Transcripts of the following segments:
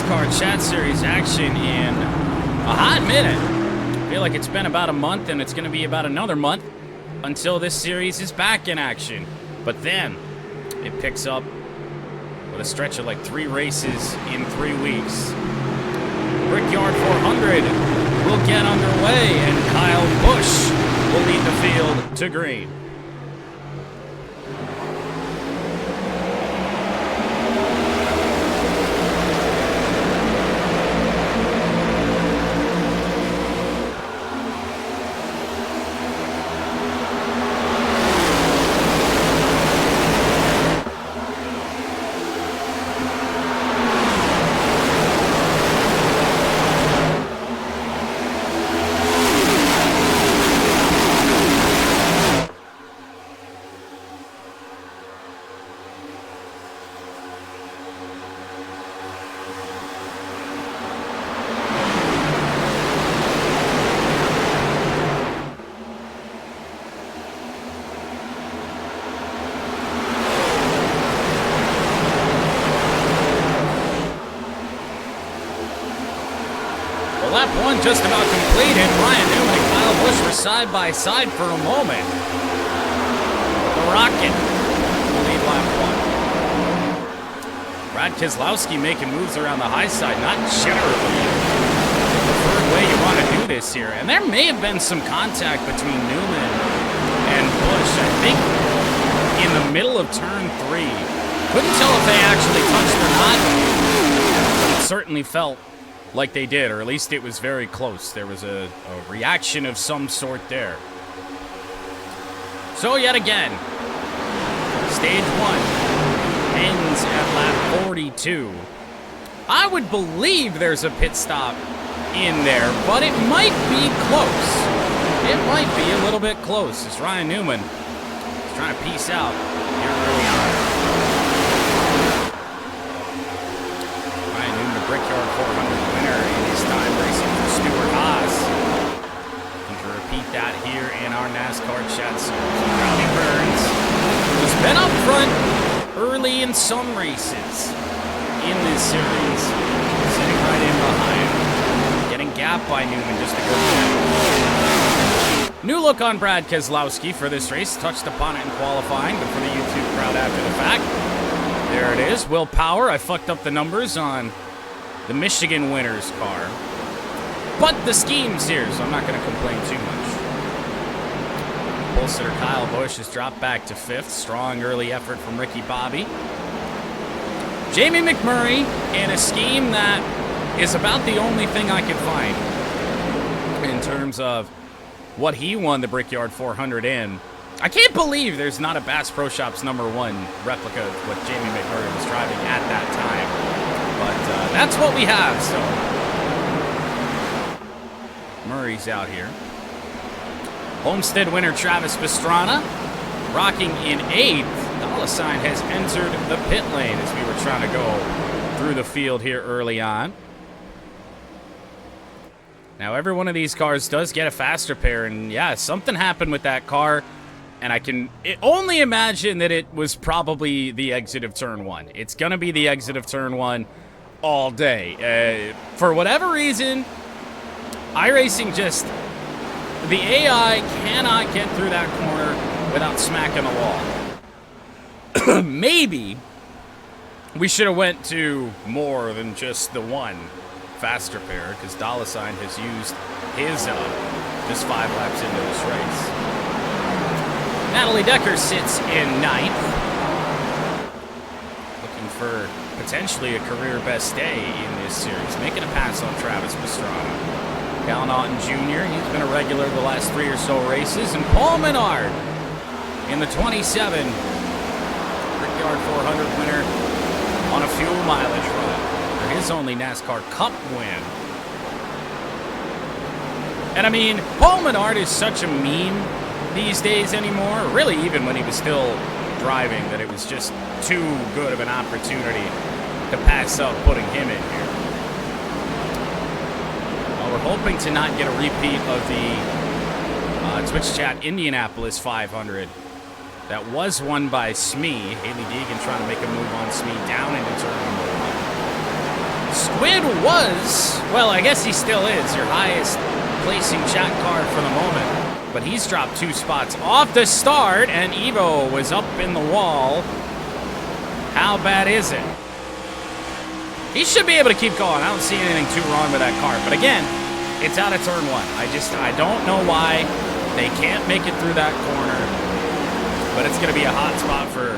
NASCAR Chat Series action in a hot minute. I feel like it's been about a month, and it's going to be about another month until this series is back in action. But then it picks up with a stretch of like 3 races in 3 weeks. Brickyard 400 will get underway, and Kyle Busch will lead the field to green. Lap 1 just about completed. Ryan Newman and Kyle Busch were side by side for a moment. The Rocket will lead lap 1. Brad Keselowski making moves around the high side, not generally the preferred way you want to do this here. And there may have been some contact between Newman and Busch, I think, in the middle of turn 3. Couldn't tell if they actually touched or not, but it certainly felt like they did, or at least it was very close. There was a reaction of some sort there. So yet again, stage 1 ends at lap 42. I would believe there's a pit stop in there, but it might be close. It might be a little bit close as Ryan Newman is trying to peace out here early on. Ryan Newman, the Brickyard 400 winner in his time racing for Stuart Haas. And to repeat that here in our NASCAR Chat Series. Rowdy Burns, who's been up front early in some races in this series, sitting right in behind, getting gapped by Newman just a good bit. New look on Brad Keselowski for this race. Touched upon it in qualifying, but for the YouTube crowd after the fact, there it is. Will Power. I fucked up the numbers on the Michigan winner's car. But the scheme's here, so I'm not going to complain too much. Pole sitter Kyle Busch has dropped back to 5th. Strong early effort from Ricky Bobby. Jamie McMurray in a scheme that is about the only thing I could find in terms of what he won the Brickyard 400 in. I can't believe there's not a Bass Pro Shops #1 replica of what Jamie McMurray was driving at that time. But that's what we have, so Murray's out here. Homestead winner Travis Pastrana rocking in 8th. Dollar has entered the pit lane as we were trying to go through the field here early on. Now, every one of these cars does get a faster pair, and yeah, something happened with that car, and I can only imagine that it was probably the exit of turn 1. It's going to be the exit of turn 1 all day. For whatever reason, iRacing just, the AI cannot get through that corner without smacking a wall. Maybe we should have went to more than just the one faster pair, because Dollar has used his just 5 laps into this race. Natalie Decker sits in 9th, looking for potentially a career best day in this series, making a pass on Travis Pastrana. Cal Naughton Jr., he's been a regular the last 3 or so races, and Paul Menard in the 27 Brickyard 400 winner on a fuel mileage run for his only NASCAR Cup win. And I mean, Paul Menard is such a meme these days anymore, really even when he was still driving, that it was just too good of an opportunity to pass up putting him in here. Well, we're hoping to not get a repeat of the Twitch Chat Indianapolis 500 that was won by Smee. Haley Deegan trying to make a move on Smee down into turn number 1. Squid was, well, I guess he still is, your highest placing chat car for the moment. But he's dropped 2 spots off the start, and Evo was up in the wall. How bad is it? He should be able to keep going. I don't see anything too wrong with that car. But again, it's out of turn 1. I don't know why they can't make it through that corner. But it's going to be a hot spot for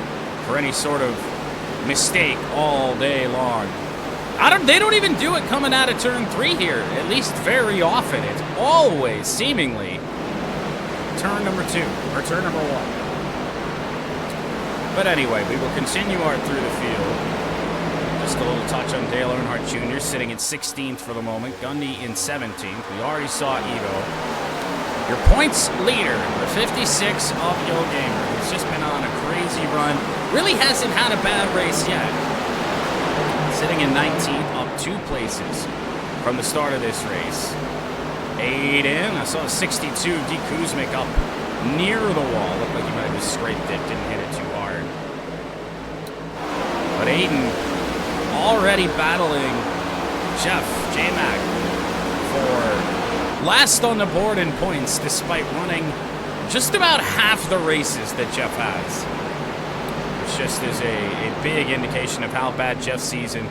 any sort of mistake all day long. They don't even do it coming out of turn 3 here, at least very often. It's always, seemingly, turn number 2, or turn number 1. But anyway, we will continue our through the field. Just a little touch on Dale Earnhardt Jr. sitting in 16th for the moment. Gundy in 17th. We already saw Evo. Your points leader, the 56 of Yo Gamer, who's just been on a crazy run. Really hasn't had a bad race yet. Sitting in 19th, up 2 places from the start of this race. Aiden, I saw a 62, D. Kuzmic up near the wall. Looked like he might have just scraped it, didn't hit it too hard. But Aiden already battling Jeff J-Mac for last on the board in points, despite running just about half the races that Jeff has. Which just is a big indication of how bad Jeff's season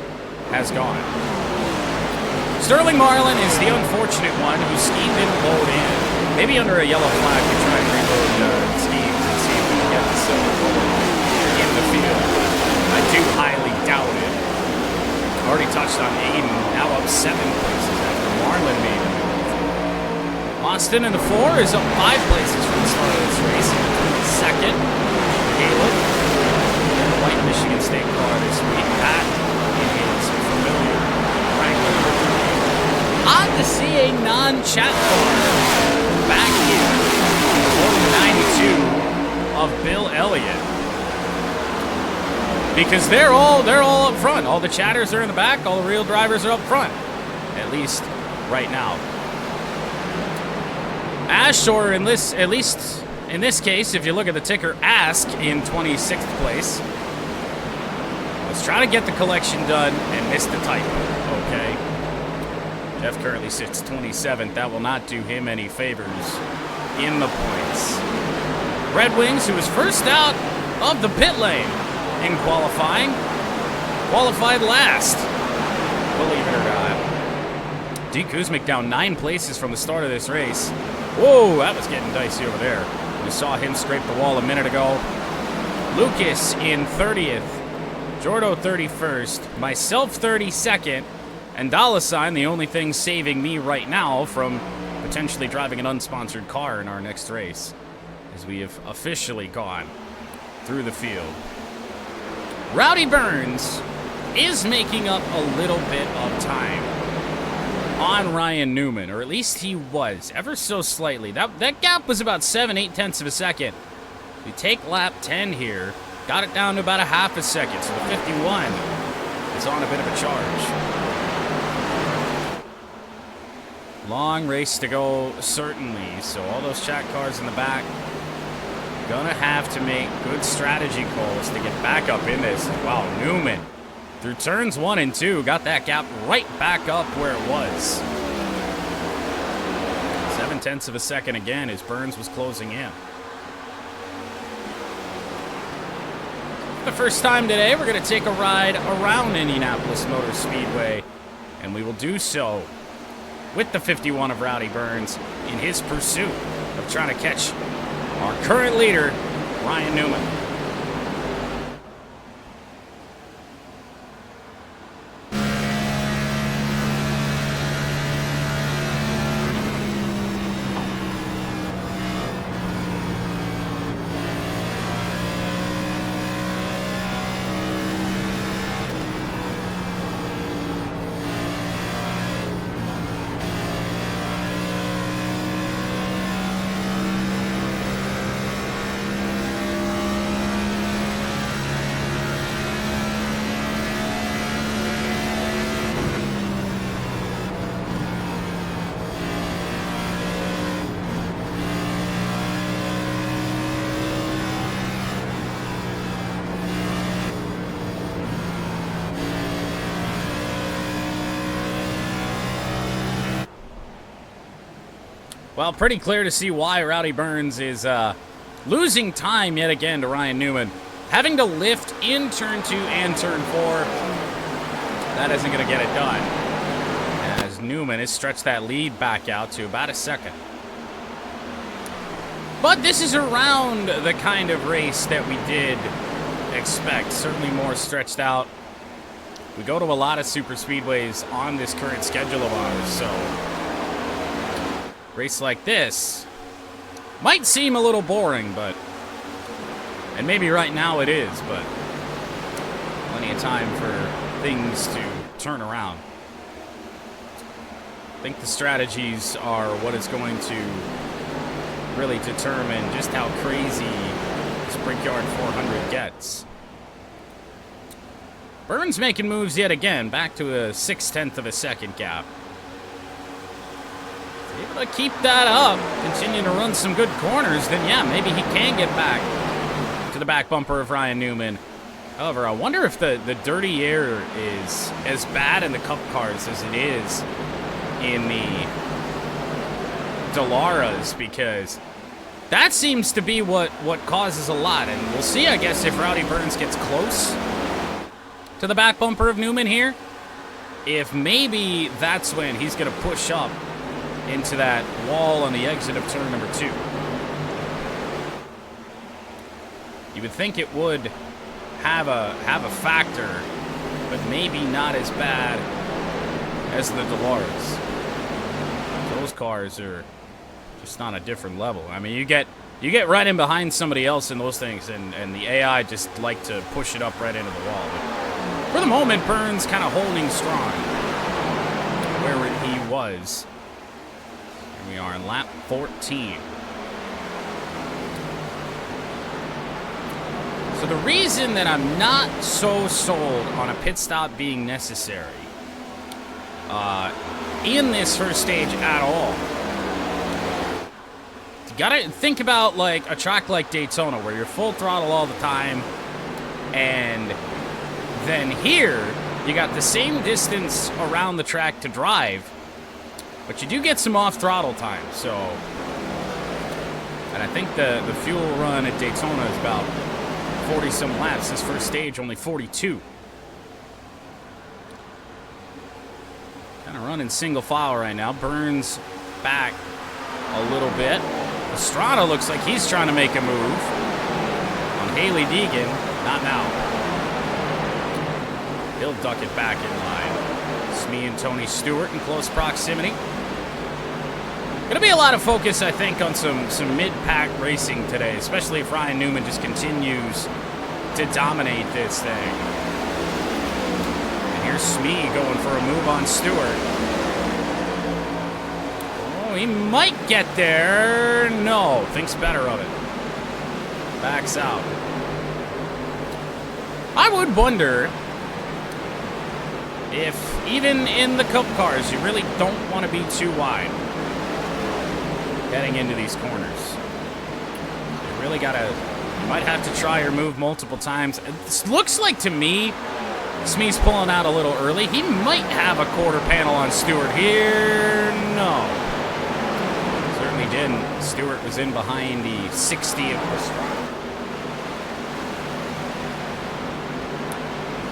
has gone. Sterling Marlin is the unfortunate one whose scheme didn't load in. Maybe under a yellow flag we try and reload schemes and see if we can get the silver bullet in the field. I do highly doubt it. Already touched on Aiden, now up 7 places after Marlin made the move. Austin in the 4 is up 5 places from the start of this race. Second, Caleb in the white Michigan State car this week. That is familiar. Franklin. Odd to see a non-chat car back here. Over 92 of Bill Elliott. Because they're all up front. All the chatters are in the back. All the real drivers are up front. At least right now. Ash, or at least in this case, if you look at the ticker, Ask in 26th place. Let's try to get the collection done and miss the typo. Okay. Jeff currently sits 27th. That will not do him any favors in the points. Red Wings, who was first out of the pit lane in qualifying, qualified last, believe it or not. D. Kuzmic down 9 places from the start of this race. Whoa, that was getting dicey over there. We saw him scrape the wall a minute ago. Lucas in 30th, Jordo 31st, myself 32nd, and $, the only thing saving me right now from potentially driving an unsponsored car in our next race, as we have officially gone through the field. Rowdy Burns is making up a little bit of time on Ryan Newman, or at least he was, ever so slightly. That gap was about 7/8 tenths of a second. We take lap 10 here, got it down to about a half a second, so the 51 is on a bit of a charge. Long race to go, certainly, so all those chat cars in the back gonna have to make good strategy calls to get back up in this. Wow, Newman through turns 1 and 2 got that gap right back up where it was. 7/10 of a second again as Burns was closing in. For the first time today, we're gonna take a ride around Indianapolis Motor Speedway, and we will do so with the 51 of Rowdy Burns in his pursuit of trying to catch our current leader, Ryan Newman. Well, pretty clear to see why Rowdy Burns is losing time yet again to Ryan Newman. Having to lift in turn 2 and turn 4, that isn't going to get it done. As Newman has stretched that lead back out to about a second. But this is around the kind of race that we did expect. Certainly more stretched out. We go to a lot of super speedways on this current schedule of ours, so race like this might seem a little boring, and maybe right now it is, but plenty of time for things to turn around. I think the strategies are what is going to really determine just how crazy this Brickyard 400 gets. Burns making moves yet again, back to a 0.6 of a second gap. Able to keep that up, continue to run some good corners, then yeah, maybe he can get back to the back bumper of Ryan Newman. However, I wonder if the dirty air is as bad in the Cup cars as it is in the Delaras, because that seems to be what causes a lot. And we'll see, I guess, if Rowdy Burns gets close to the back bumper of Newman here, if maybe that's when he's going to push up into that wall on the exit of turn number 2. You would think it would have a factor, but maybe not as bad as the Delaras. Those cars are just on a different level. I mean, you get right in behind somebody else in those things, and the AI just like to push it up right into the wall. But for the moment, Burns kind of holding strong where he was. We are in lap 14. So the reason that I'm not so sold on a pit stop being necessary in this first stage at all, you gotta think about like a track like Daytona where you're full throttle all the time, and then here you got the same distance around the track to drive, but you do get some off-throttle time, so... And I think the fuel run at Daytona is about 40-some laps. This first stage, only 42. Kind of running single file right now. Burns back a little bit. Estrada looks like he's trying to make a move on Haley Deegan. Not now. He'll duck it back in line. Smee and Tony Stewart in close proximity. Gonna be a lot of focus, I think, on some mid-pack racing today, especially if Ryan Newman just continues to dominate this thing. And here's Smee going for a move on Stewart. Oh, he might get there. No, thinks better of it. Backs out. I would wonder if, even in the Cup cars, you really don't want to be too wide heading into these corners. You really gotta, you might have to try your move multiple times. It looks like to me, Smee's pulling out a little early. He might have a quarter panel on Stewart here. No. Certainly didn't. Stewart was in behind the 60 of Estrada.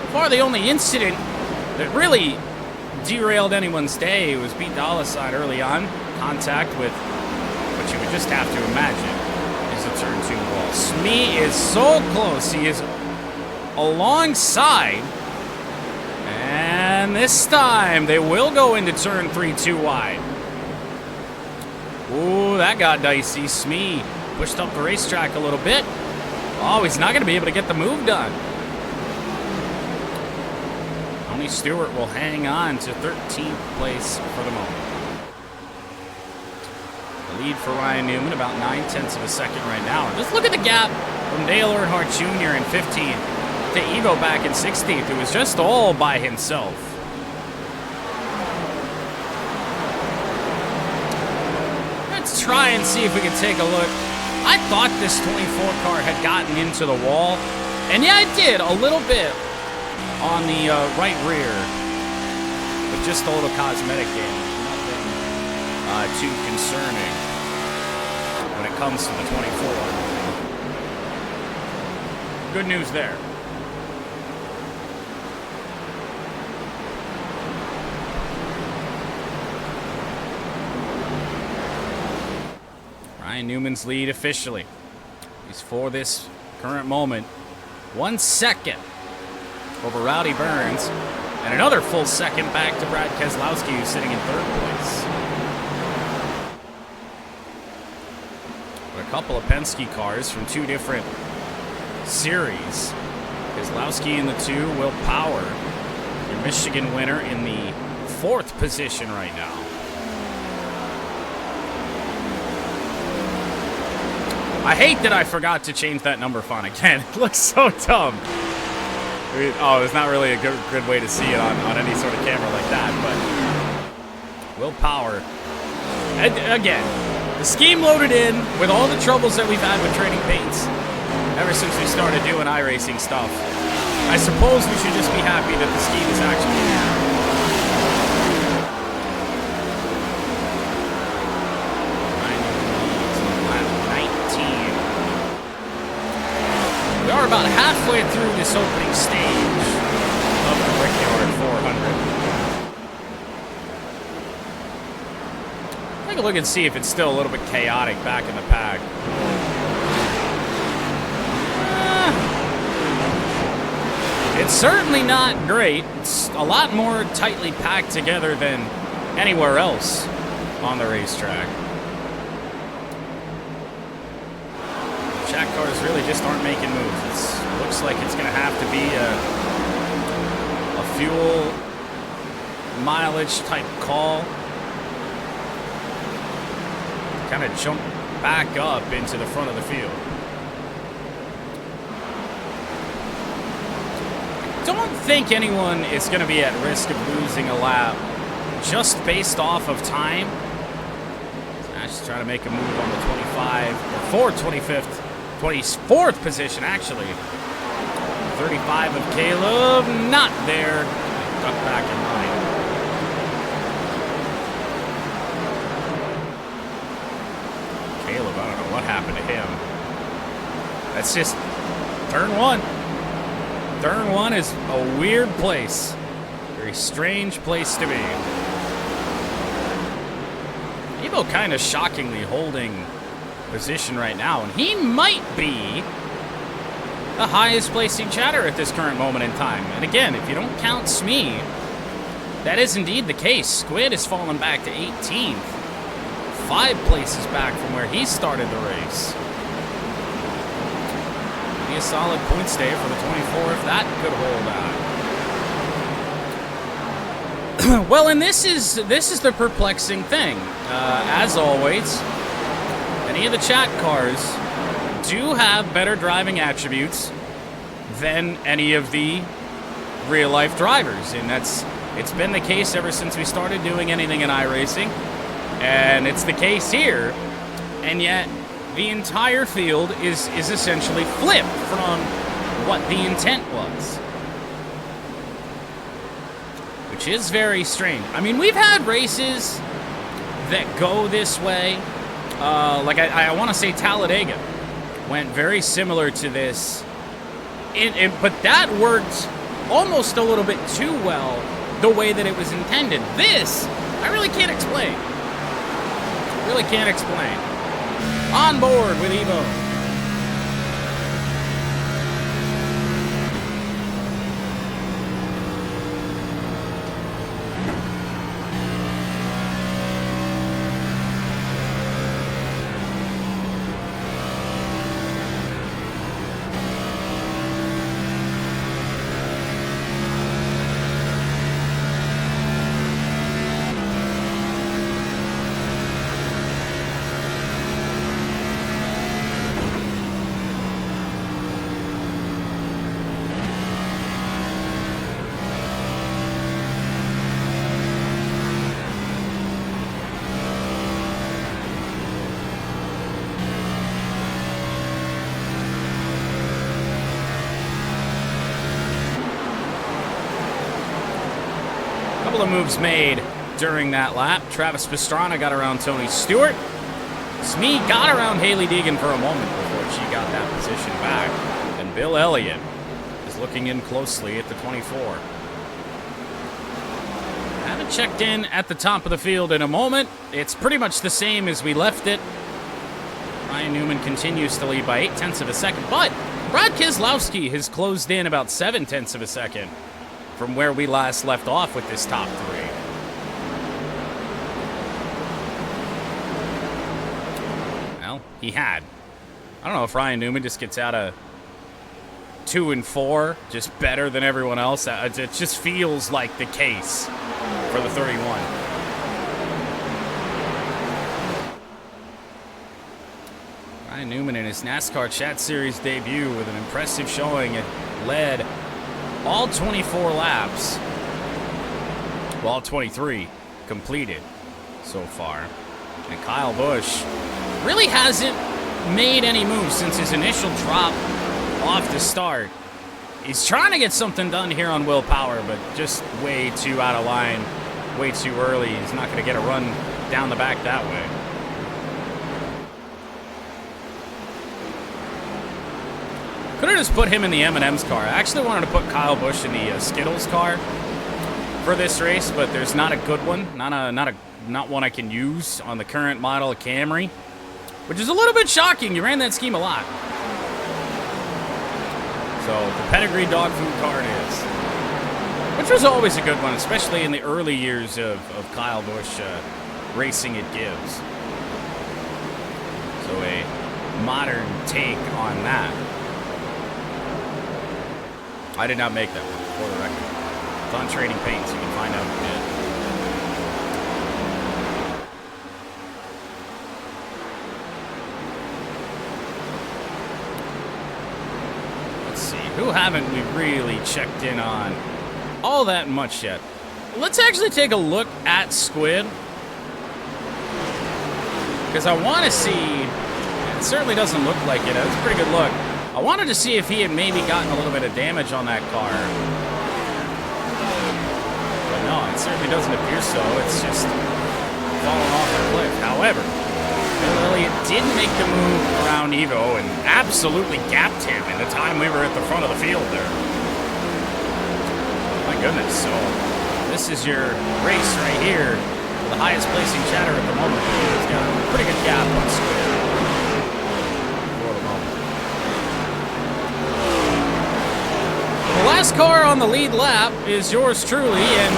So far, the only incident that really derailed anyone's day was Pete Dollicide early on. Contact with what you would just have to imagine is a turn 2 wall. Smee is so close. He is alongside. And this time, they will go into turn 3 too wide. Ooh, that got dicey. Smee pushed up the racetrack a little bit. Oh, he's not going to be able to get the move done. Tony Stewart will hang on to 13th place for the moment. The lead for Ryan Newman, about 0.9 of a second right now. And just look at the gap from Dale Earnhardt Jr. in 15th to Evo back in 16th, who was just all by himself. Let's try and see if we can take a look. I thought this 24 car had gotten into the wall, and yeah, it did a little bit on the right rear, but just a little cosmetic damage, nothing too concerning. when it comes to the 24. Good news there. Ryan Newman's lead officially. He's for this current moment 1 second over Rowdy Burns, and another full second back to Brad Keselowski, who's sitting in third place. But a couple of Penske cars from two different series. Keselowski in the 2, Will Power, your Michigan winner, in the 4th position right now. I hate that I forgot to change that number font again. It looks so dumb. I mean, oh, it's not really a good way to see it on any sort of camera like that, but Will Power. And again, the scheme loaded in with all the troubles that we've had with trading paints ever since we started doing iRacing stuff. I suppose we should just be happy that the scheme is actually here. We are about halfway through this opening stage of the Brickyard 400. Take a look and see if it's still a little bit chaotic back in the pack. It's certainly not great. It's a lot more tightly packed together than anywhere else on the racetrack. Track cars really just aren't making moves. It looks like it's going to have to be a fuel mileage type call. Kind of jump back up into the front of the field. I don't think anyone is going to be at risk of losing a lap just based off of time. Just trying to make a move on the 25, or 25th. 24th position, actually. 35 of Caleb, not there. Got back in line. Caleb, I don't know what happened to him. That's just turn 1. Turn 1 is a weird place. Very strange place to be. Evo kind of shockingly holding position right now, and he might be the highest placing chatter at this current moment in time. And again, if you don't count Smee, that is indeed the case. Squid has fallen back to 18th, 5 places back from where he started the race. Be a solid points day for the 24 if that could hold out. Well, and this is the perplexing thing. As always, any of the chat cars do have better driving attributes than any of the real-life drivers, and it's been the case ever since we started doing anything in iRacing, and it's the case here, and yet the entire field is essentially flipped from what the intent was, which is very strange. I mean, we've had races that go this way. Like I want to say Talladega went very similar to this, but that worked almost a little bit too well the way that it was intended. This, I really can't explain. Really can't explain. On board with Evo. Couple of moves made during that lap. Travis Pastrana got around Tony Stewart. Smee got around Haley Deegan for a moment before she got that position back. And Bill Elliott is looking in closely at the 24. Haven't checked in at the top of the field in a moment. It's pretty much the same as we left it. Ryan Newman continues to lead by 0.8 of a second, but Brad Keselowski has closed in about 0.7 of a second from where we last left off with this top three. Well, he had. I don't know if Ryan Newman just gets out of 2 and 4 just better than everyone else. It just feels like the case for the 31. Ryan Newman in his NASCAR Chat Series debut with an impressive showing and led all 24 laps. Well, all 23 completed so far. And Kyle Busch really hasn't made any moves since his initial drop off the start. He's trying to get something done here on willpower, but just way too out of line, way too early. He's not going to get a run down the back that way. Could have just put him in the M&M's car. I actually wanted to put Kyle Busch in the Skittles car for this race, but there's not a good one, not one I can use on the current model of Camry, which is a little bit shocking. You ran that scheme a lot. So the pedigree dog food car it is, which was always a good one, especially in the early years of Kyle Busch racing at Gibbs. So a modern take on that. I did not make that one, for the record. It's on Trading Paints. You can find out who did. Let's see. Who haven't we really checked in on all that much yet? Let's actually take a look at Squid. Because I want to see... It certainly doesn't look like it. That's a pretty good look. I wanted to see if he had maybe gotten a little bit of damage on that car. But no, it certainly doesn't appear so. It's just falling off the cliff. However, Bill Elliott did make the move around Evo and absolutely gapped him in the time we were at the front of the field there. My goodness, so this is your race right here. The highest placing chatter at the moment. It's got a pretty good gap on Squid. The last car on the lead lap is yours truly, and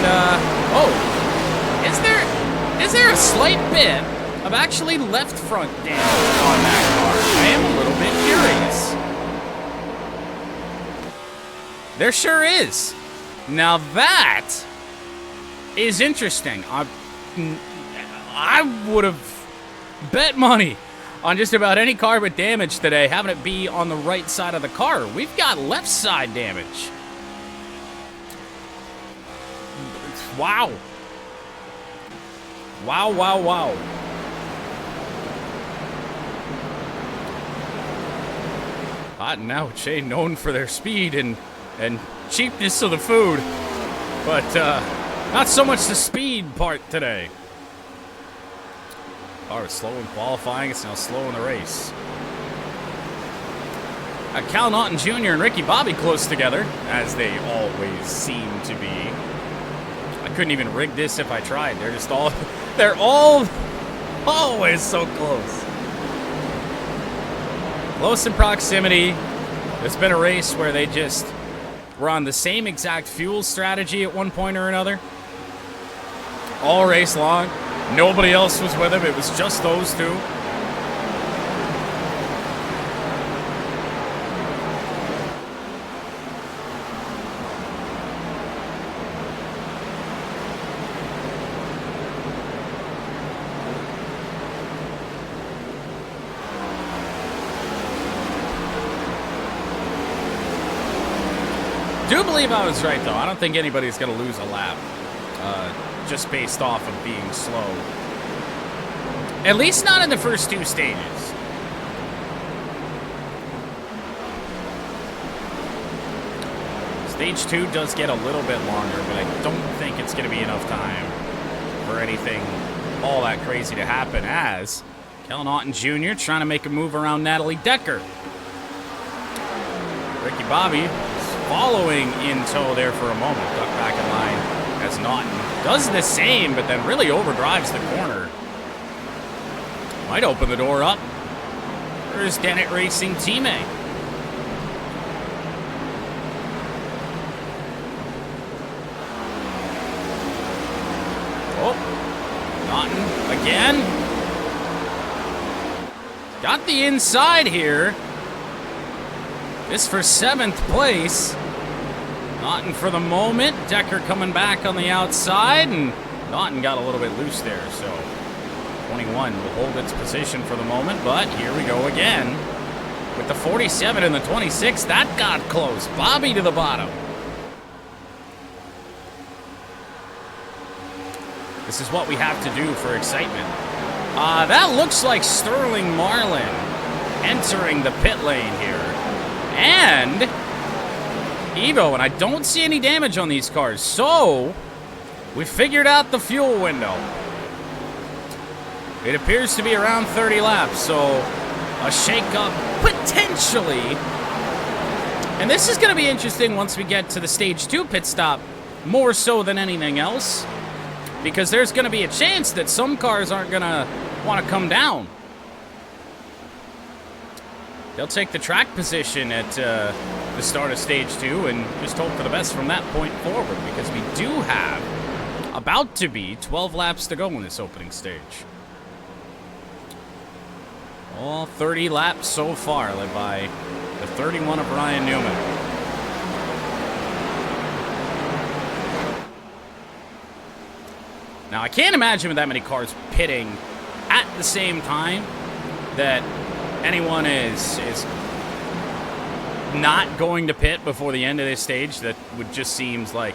is there a slight bit of actually left front damage on that car? I am a little bit curious. There sure is. Now that is interesting. I would have bet money on just about any car with damage today, having it be on the right side of the car. We've got left side damage. Wow. Wow, wow, wow. Hot and Ouch, known for their speed and cheapness of the food, but not so much the speed part today. Car was slow in qualifying, it's now slow in the race. Cal Naughton Jr. and Ricky Bobby close together, as they always seem to be. I couldn't even rig this if I tried. They're all always so close. Close in proximity. It's been a race where they just were on the same exact fuel strategy at one point or another. All race long. Nobody else was with them. It was just those two. Do believe I was right, though. I don't think anybody's going to lose a lap just based off of being slow. At least not in the first two stages. Stage 2 does get a little bit longer, but I don't think it's going to be enough time for anything all that crazy to happen, as Kel Naughton Jr. trying to make a move around Natalie Decker. Ricky Bobby is following in tow there for a moment. Duck back in line as Naughton does the same, but then really overdrives the corner. Might open the door up for his Dennett Racing teammate. Oh, Naughton again. Got the inside here. This for 7th place. Naughton for the moment. Decker coming back on the outside, and Naughton got a little bit loose there, so 21 will hold its position for the moment, but here we go again. With the 47 and the 26, that got close. Bobby to the bottom. This is what we have to do for excitement. That looks like Sterling Marlin entering the pit lane here. And Evo, and I don't see any damage on these cars, so we figured out the fuel window. It appears to be around 30 laps, so a shake-up potentially. And this is going to be interesting once we get to the Stage 2 pit stop, more so than anything else, because there's going to be a chance that some cars aren't going to want to come down. They'll take the track position at the start of Stage 2 and just hope for the best from that point forward, because we do have about to be 12 laps to go in this opening stage. All 30 laps so far, led by the 31 of Ryan Newman. Now, I can't imagine with that many cars pitting at the same time that anyone is not going to pit before the end of this stage. That would just seems like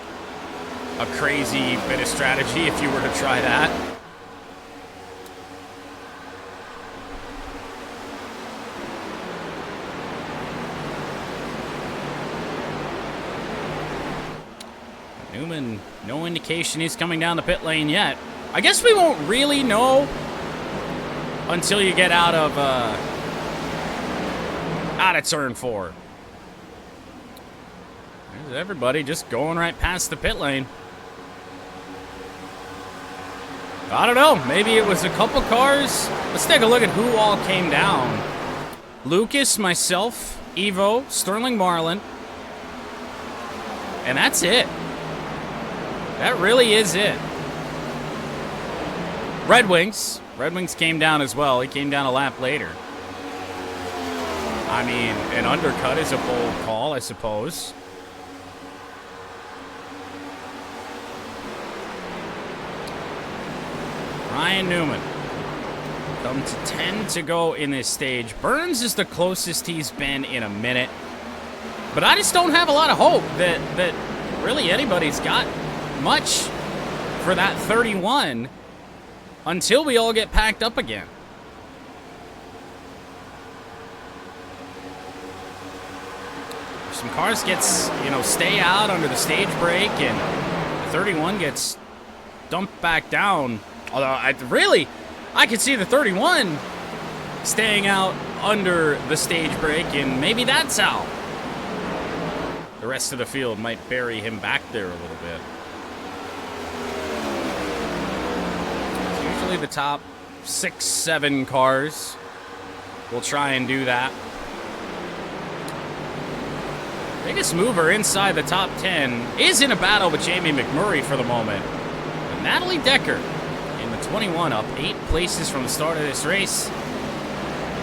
a crazy bit of strategy if you were to try that. Newman, no indication he's coming down the pit lane yet. I guess we won't really know until you get out of turn 4. There's everybody just going right past the pit lane. I don't know. Maybe it was a couple cars. Let's take a look at who all came down. Lucas, myself, Evo, Sterling Marlin. And that's it. That really is it. Red Wings. Red Wings came down as well. He came down a lap later. I mean, an undercut is a bold call, I suppose. Ryan Newman. Come to 10 to go in this stage. Burns is the closest he's been in a minute. But I just don't have a lot of hope that really anybody's got much for that 31 until we all get packed up again. Some cars gets, stay out under the stage break, and the 31 gets dumped back down. Although I could see the 31 staying out under the stage break, and maybe that's how the rest of the field might bury him back there a little bit. Usually the top 6, 7 cars will try and do that. Biggest mover inside the top 10 is in a battle with Jamie McMurray for the moment. But Natalie Decker in the 21 up 8 places from the start of this race.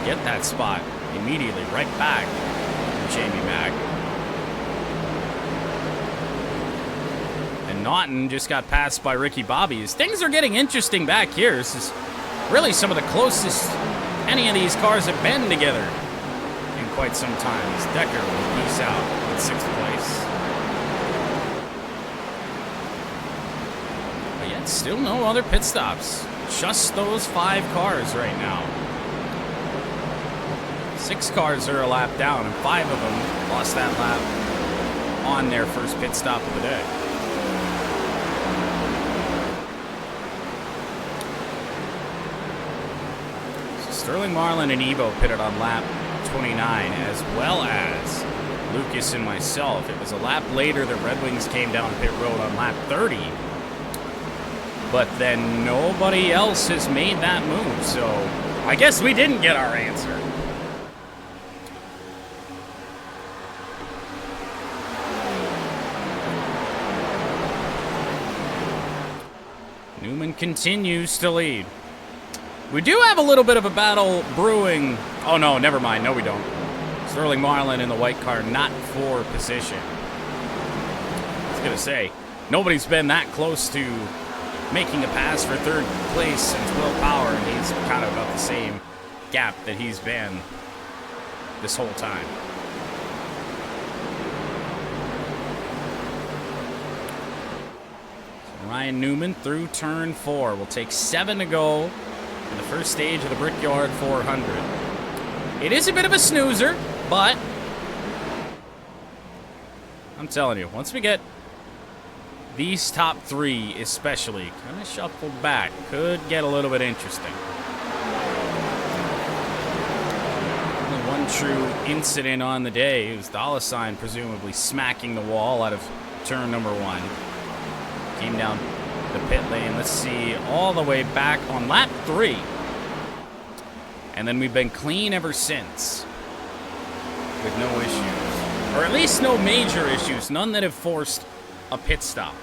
Get that spot immediately right back to Jamie Mack. And Naughton just got passed by Ricky Bobby. Things are getting interesting back here. This is really some of the closest any of these cars have been together in quite some time. As Decker will peace out in 6th place. But yet still no other pit stops. Just those 5 cars right now. 6 cars are a lap down, and 5 of them lost that lap on their first pit stop of the day. Sterling Marlin and Evo pitted on lap 29, as well as Lucas and myself. It was a lap later the Red Wings came down pit road on lap 30. But then nobody else has made that move, so I guess we didn't get our answer. Newman continues to lead. We do have a little bit of a battle brewing. Oh, no, never mind. No, we don't. Sterling Marlin in the white car, not for position. I was going to say, nobody's been that close to making a pass for third place since Will Power, and he's kind of about the same gap that he's been this whole time. Ryan Newman through turn 4. Will take 7 to go in the first stage of the Brickyard 400. It is a bit of a snoozer, but I'm telling you, once we get these top 3 especially kind of shuffled back, could get a little bit interesting. Only one true incident on the day. It was Dollar Sign presumably smacking the wall out of turn number 1. Came down the pit lane. Let's see, all the way back on lap 3. And then we've been clean ever since with no issues. Or at least no major issues. None that have forced a pit stop.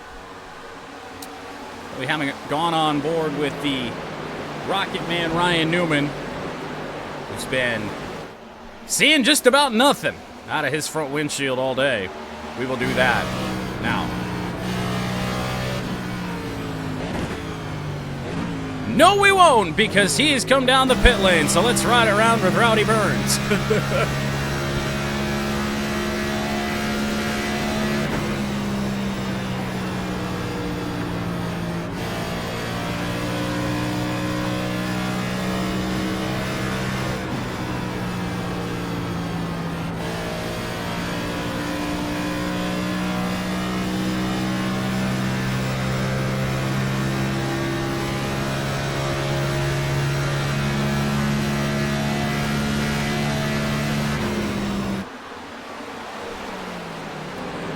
We haven't gone on board with the Rocket Man Ryan Newman, who's been seeing just about nothing out of his front windshield all day. We will do that now. No, we won't, because he has come down the pit lane, so let's ride around with Rowdy Burns.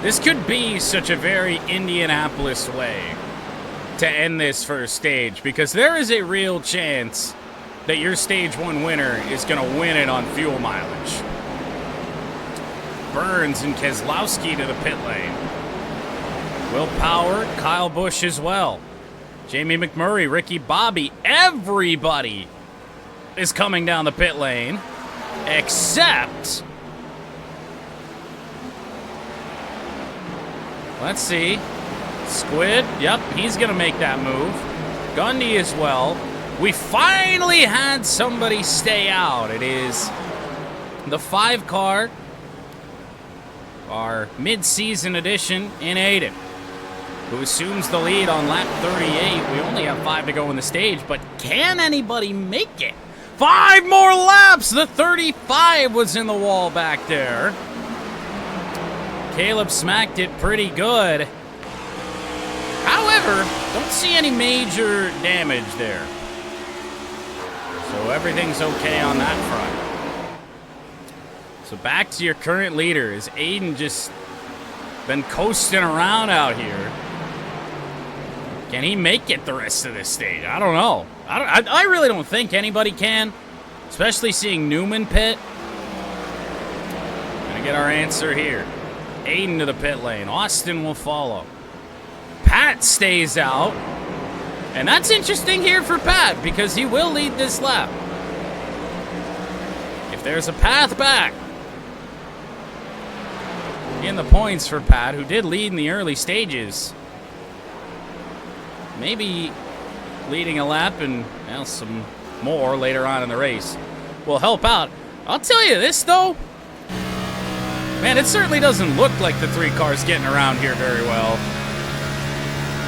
This could be such a very Indianapolis way to end this first stage, because there is a real chance that your stage 1 winner is going to win it on fuel mileage. Burns and Keselowski to the pit lane. Will Power, Kyle Busch as well. Jamie McMurray, Ricky Bobby, everybody is coming down the pit lane except... Let's see. Squid, yep, he's going to make that move. Gundy as well. We finally had somebody stay out. It is the 5 car, our mid-season edition in Aiden, who assumes the lead on lap 38. We only have 5 to go in the stage, but can anybody make it? 5 more laps! The 35 was in the wall back there. Caleb smacked it pretty good. However, don't see any major damage there. So everything's okay on that front. So back to your current leader. Is Aiden just been coasting around out here? Can he make it the rest of this stage? I don't know. I really don't think anybody can, especially seeing Newman pit. Gonna get our answer here. Aiden to the pit lane. Austin will follow. Pat stays out. And that's interesting here for Pat, because he will lead this lap. If there's a path back in the points for Pat, who did lead in the early stages, maybe leading a lap and some more later on in the race will help out. I'll tell you this, though. Man, it certainly doesn't look like the 3 cars getting around here very well.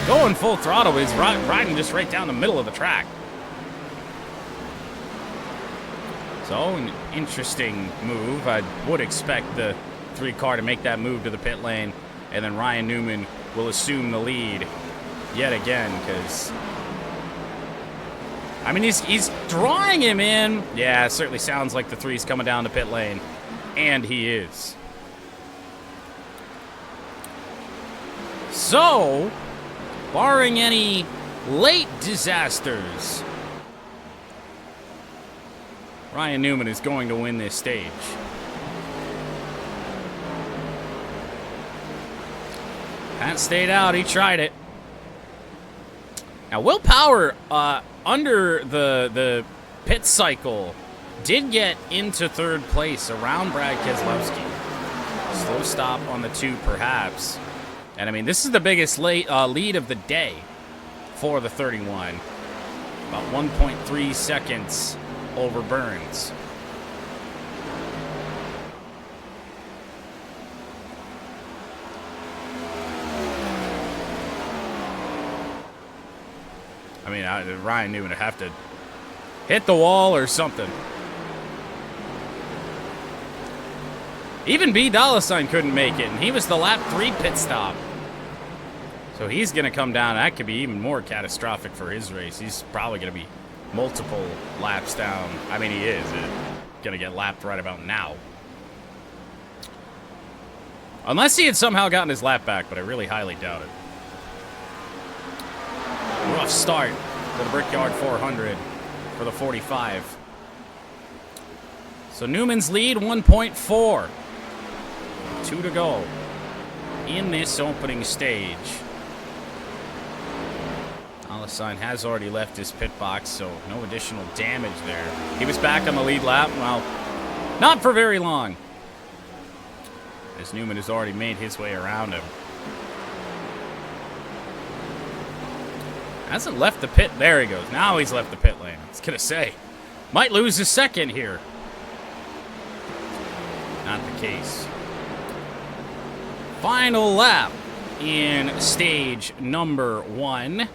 Going full throttle is riding just right down the middle of the track. So, an interesting move. I would expect the 3 car to make that move to the pit lane, and then Ryan Newman will assume the lead yet again, because I mean, he's drawing him in. Yeah, it certainly sounds like the 3's coming down the pit lane. And he is. So, barring any late disasters, Ryan Newman is going to win this stage. Pat stayed out. He tried it. Now, Will Power, under the pit cycle, did get into third place around Brad Keselowski. Slow stop on the 2, perhaps. And, I mean, this is the biggest lead of the day for the 31. About 1.3 seconds over Burns. I mean, Ryan Newman would have to hit the wall or something. Even B. Dollarsign couldn't make it, and he was the lap 3 pit stop. So he's going to come down. That could be even more catastrophic for his race. He's probably going to be multiple laps down. I mean, he is going to get lapped right about now. Unless he had somehow gotten his lap back, but I really highly doubt it. Rough start for the Brickyard 400 for the 45. So Newman's lead, 1.4. 2 to go in this opening stage. Dollarsign has already left his pit box, so no additional damage there. He was back on the lead lap. Well, not for very long, as Newman has already made his way around him. Hasn't left the pit. There he goes. Now he's left the pit lane. I was going to say, might lose a second here. Not the case. Final lap in stage number 1.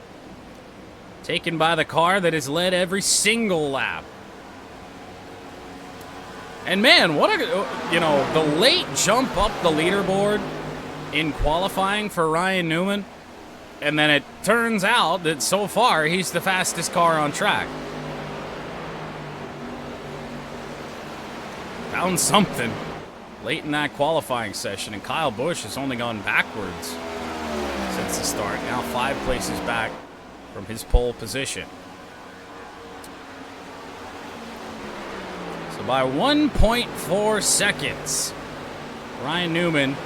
Taken by the car that has led every single lap. And man, what a, you know, the late jump up the leaderboard in qualifying for Ryan Newman. And then it turns out that so far he's the fastest car on track. Found something late in that qualifying session, and Kyle Busch has only gone backwards since the start. Now 5 places back from his pole position. So by 1.4 seconds, Ryan Newman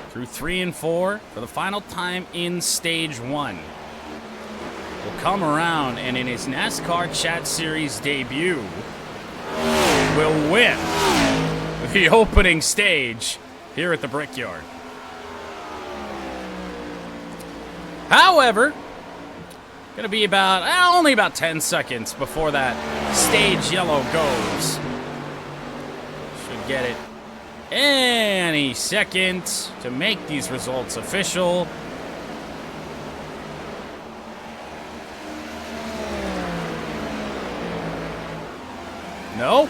through 3 and 4 for the final time in stage 1. Will come around and in his NASCAR Chat Series debut will win the opening stage here at the Brickyard. However, gonna be about only about 10 seconds before that stage yellow goes. Should get it any second to make these results official. No.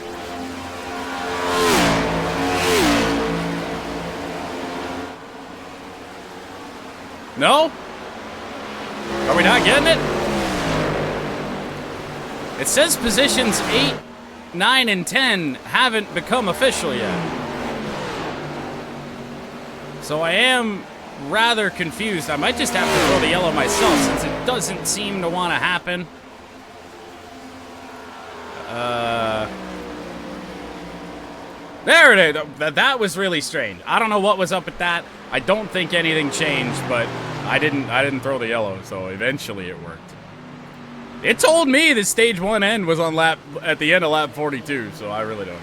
No? Are we not getting it? It says positions 8, 9, and 10 haven't become official yet. So I am rather confused. I might just have to throw the yellow myself since it doesn't seem to want to happen. There it is. That was really strange. I don't know what was up with that. I don't think anything changed, but I didn't throw the yellow, so eventually it worked. It told me that stage 1 end was on at the end of lap 42, so I really don't know.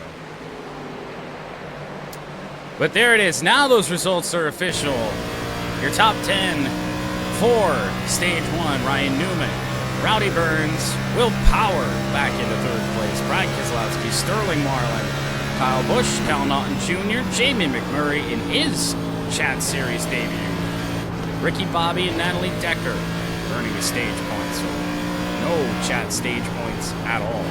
But there it is. Now those results are official. Your top 10 for stage 1, Ryan Newman, Rowdy Burns, Will Power back into 3rd place, Brad Keselowski, Sterling Marlin, Kyle Busch, Cal Naughton Jr., Jamie McMurray in his Chat Series debut, Ricky Bobby and Natalie Decker earning the stage points. So no Chat stage points at all.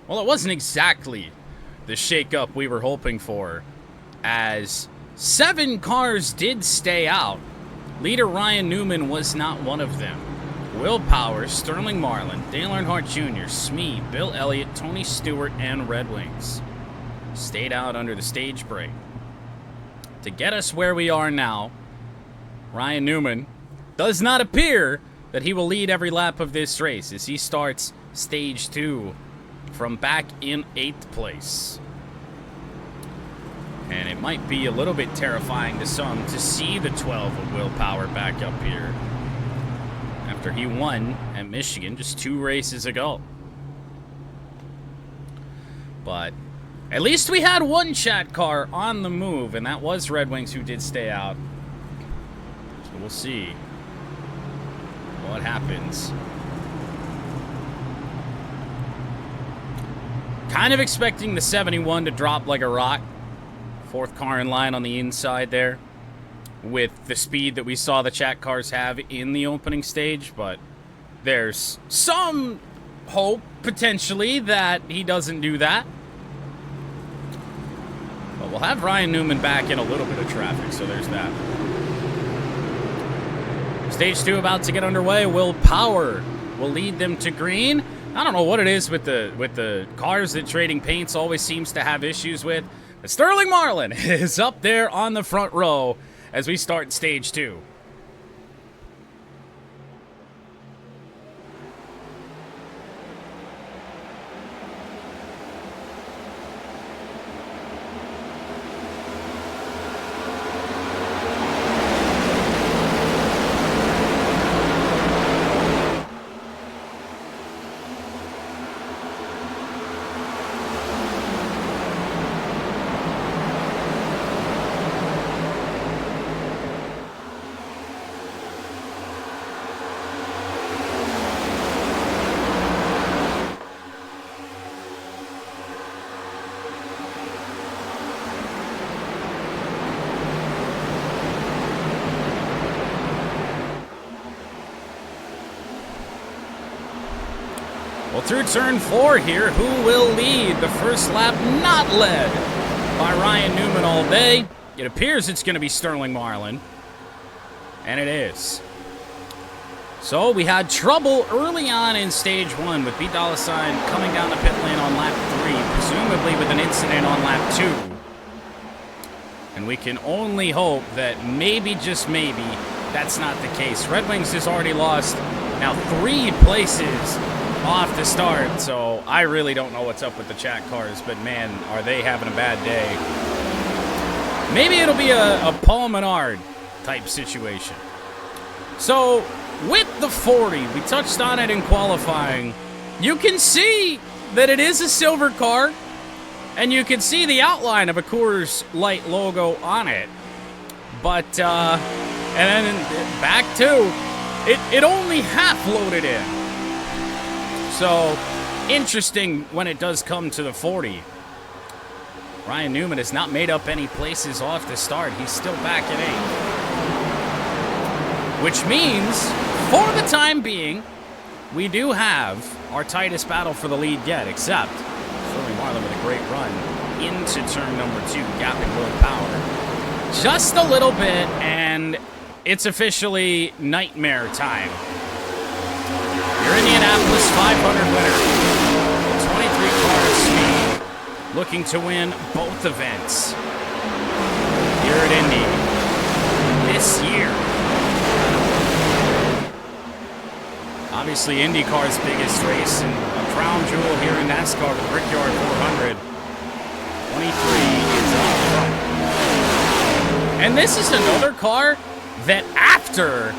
Well, it wasn't exactly the shakeup we were hoping for, as 7 cars did stay out. Leader Ryan Newman was not one of them. Will Power, Sterling Marlin, Dale Earnhardt Jr., Smee, Bill Elliott, Tony Stewart, and Red Wings stayed out under the stage break. To get us where we are now, Ryan Newman does not appear that he will lead every lap of this race as he starts stage 2 from back in 8th place. And it might be a little bit terrifying to some to see the 12 of Will Power back up here after he won at Michigan just 2 races ago. But at least we had one chat car on the move, and that was Red Wings, who did stay out. So we'll see what happens. Kind of expecting the 71 to drop like a rock. 4th car in line on the inside there, with the speed that we saw the chat cars have in the opening stage, but there's some hope, potentially, that he doesn't do that. But we'll have Ryan Newman back in a little bit of traffic, so there's that. Stage 2 about to get underway. Will Power will lead them to green. I don't know what it is with the cars that Trading Paints always seems to have issues with. Sterling Marlin is up there on the front row as we start stage 2. Well, through turn 4 here, who will lead? The first lap not led by Ryan Newman all day. It appears it's going to be Sterling Marlin, and it is. So we had trouble early on in stage 1 with Pete Dollarsign coming down the pit lane on lap 3, presumably with an incident on lap 2. And we can only hope that maybe, just maybe, that's not the case. Red Wings has already lost now 3 places off the start, so I really don't know what's up with the chat cars, but man, are they having a bad day. Maybe it'll be a Paul Menard type situation. So with the 40, we touched on it in qualifying, you can see that it is a silver car, and you can see the outline of a Coors Light logo on it. But and then back to it only half loaded in. So, interesting when it does come to the 40. Ryan Newman has not made up any places off the start. He's still back at 8th. Which means, for the time being, we do have our tightest battle for the lead yet, except Sterling Marlin with a great run into turn number 2, gapping Will Power just a little bit, and it's officially nightmare time. Your Indianapolis 500 winner, 23 cars speed, looking to win both events here at Indy this year. Obviously, IndyCar's biggest race and a crown jewel here in NASCAR, the Brickyard 400. 23 is up front. And this is another car that after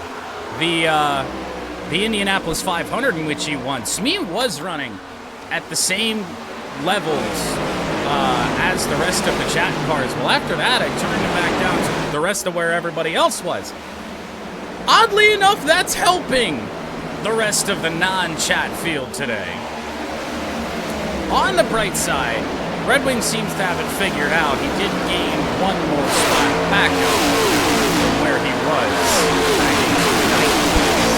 the Indianapolis 500 in which he won, Smee was running at the same levels as the rest of the chat cars. Well, after that, I turned it back down to the rest of where everybody else was. Oddly enough, that's helping the rest of the non-chat field today. On the bright side, Red Wings seems to have it figured out. He did gain one more spot back up from where he was back into the 9th place.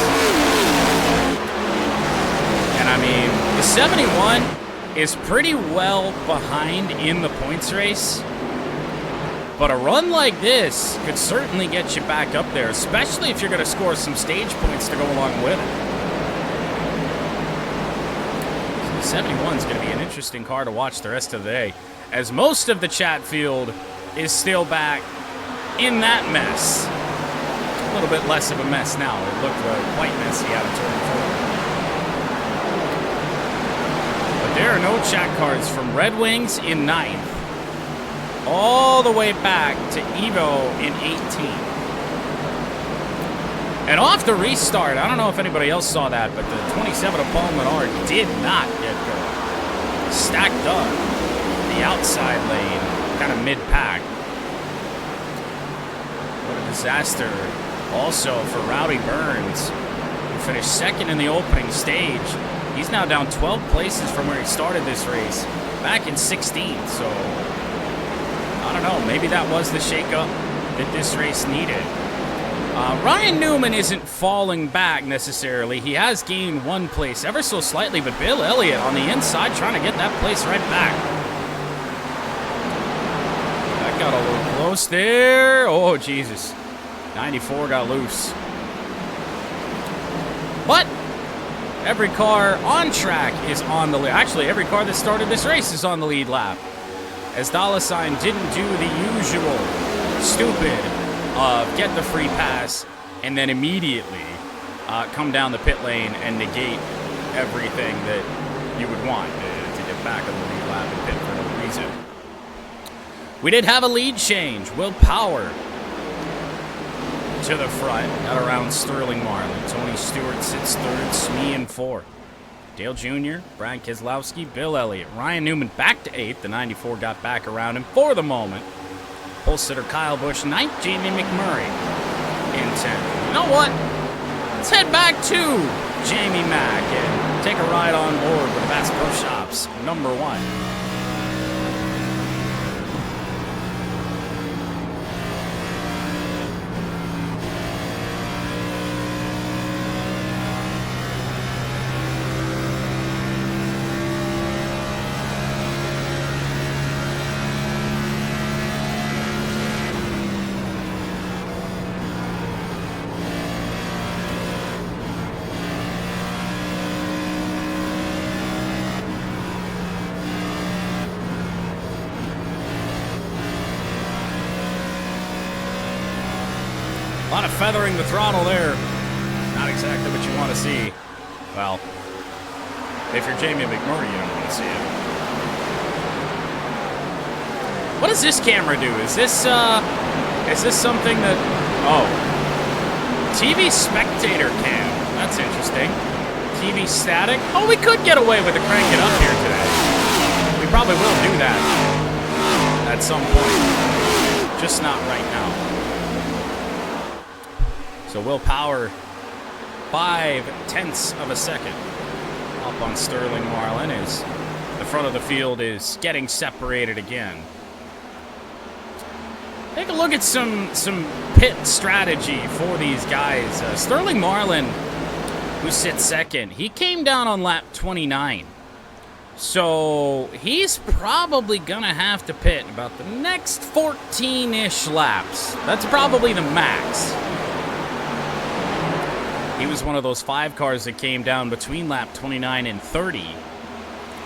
And I mean, the 71 is pretty well behind in the points race. But a run like this could certainly get you back up there, especially if you're going to score some stage points to go along with it. So the 71 is going to be an interesting car to watch the rest of the day, as most of the chat field is still back in that mess. A little bit less of a mess now. It looked quite messy out of turn 4. But there are no chat cards from Red Wings in 9th all the way back to Evo in 18th. And off the restart, I don't know if anybody else saw that, but the 27 of Paul Menard did not get going. Stacked up the outside lane, kind of mid-pack. What a disaster also for Rowdy Burns, who finished second in the opening stage. He's now down 12 places from where he started this race back in 16th. So, I don't know, maybe that was the shakeup that this race needed. Ryan Newman isn't falling back necessarily. He has gained 1 place ever so slightly, but Bill Elliott on the inside trying to get that place right back. That got a little close there. Oh, Jesus. 94 got loose. But every car on track is on the lead. Actually, every car that started this race is on the lead lap. As Dollarsign didn't do the usual stupid get the free pass and then immediately come down the pit lane and negate everything that you would want to get back on the lead lap and pit for no reason. We did have a lead change. Will Power to the front, got around Sterling Marlin. Tony Stewart sits third, Smee in 4th. Dale Jr., Brian Keselowski, Bill Elliott. Ryan Newman back to 8th. The 94 got back around him for the moment. Pole sitter Kyle Busch, 9th. Jamie McMurray in 10th. You know what? Let's head back to Jamie Mack and take a ride on board with Bass Pro Shops #1. A lot of feathering the throttle there. Not exactly what you want to see. Well, if you're Jamie McMurray, you don't want to see it. What does this camera do? Is this something that... Oh. TV spectator cam. That's interesting. TV static. Oh, we could get away with the crank it up here today. We probably will do that at some point. Just not right now. So Will Power, 0.5 of a second up on Sterling Marlin as the front of the field is getting separated again. Take a look at some pit strategy for these guys. Sterling Marlin, who sits second, he came down on lap 29. So he's probably going to have to pit about the next 14-ish laps. That's probably the max. He was one of those 5 cars that came down between lap 29 and 30.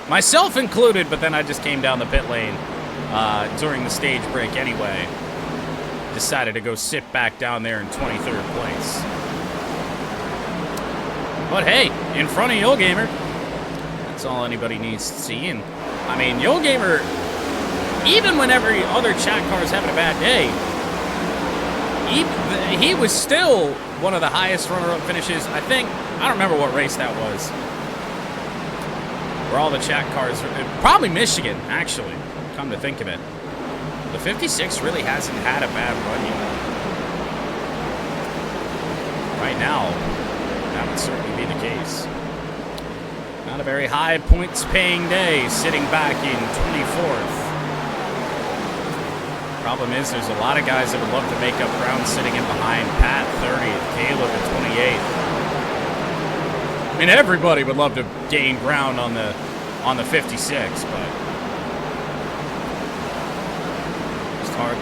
Myself included, but then I just came down the pit lane during the stage break anyway. Decided to go sit back down there in 23rd place. But hey, in front of YoGamer, that's all anybody needs to see. And I mean, YoGamer, even when every other chat car is having a bad day, he was still one of the highest runner-up finishes. I don't remember what race that was, where all the chat cars, probably Michigan, actually, come to think of it. The 56 really hasn't had a bad run yet. Right now, that would certainly be the case. Not a very high points-paying day, sitting back in 24th. Problem is, there's a lot of guys that would love to make up ground sitting in behind. Pat, 30th, Caleb at 28th. I mean, everybody would love to gain ground on on the 56, but just hard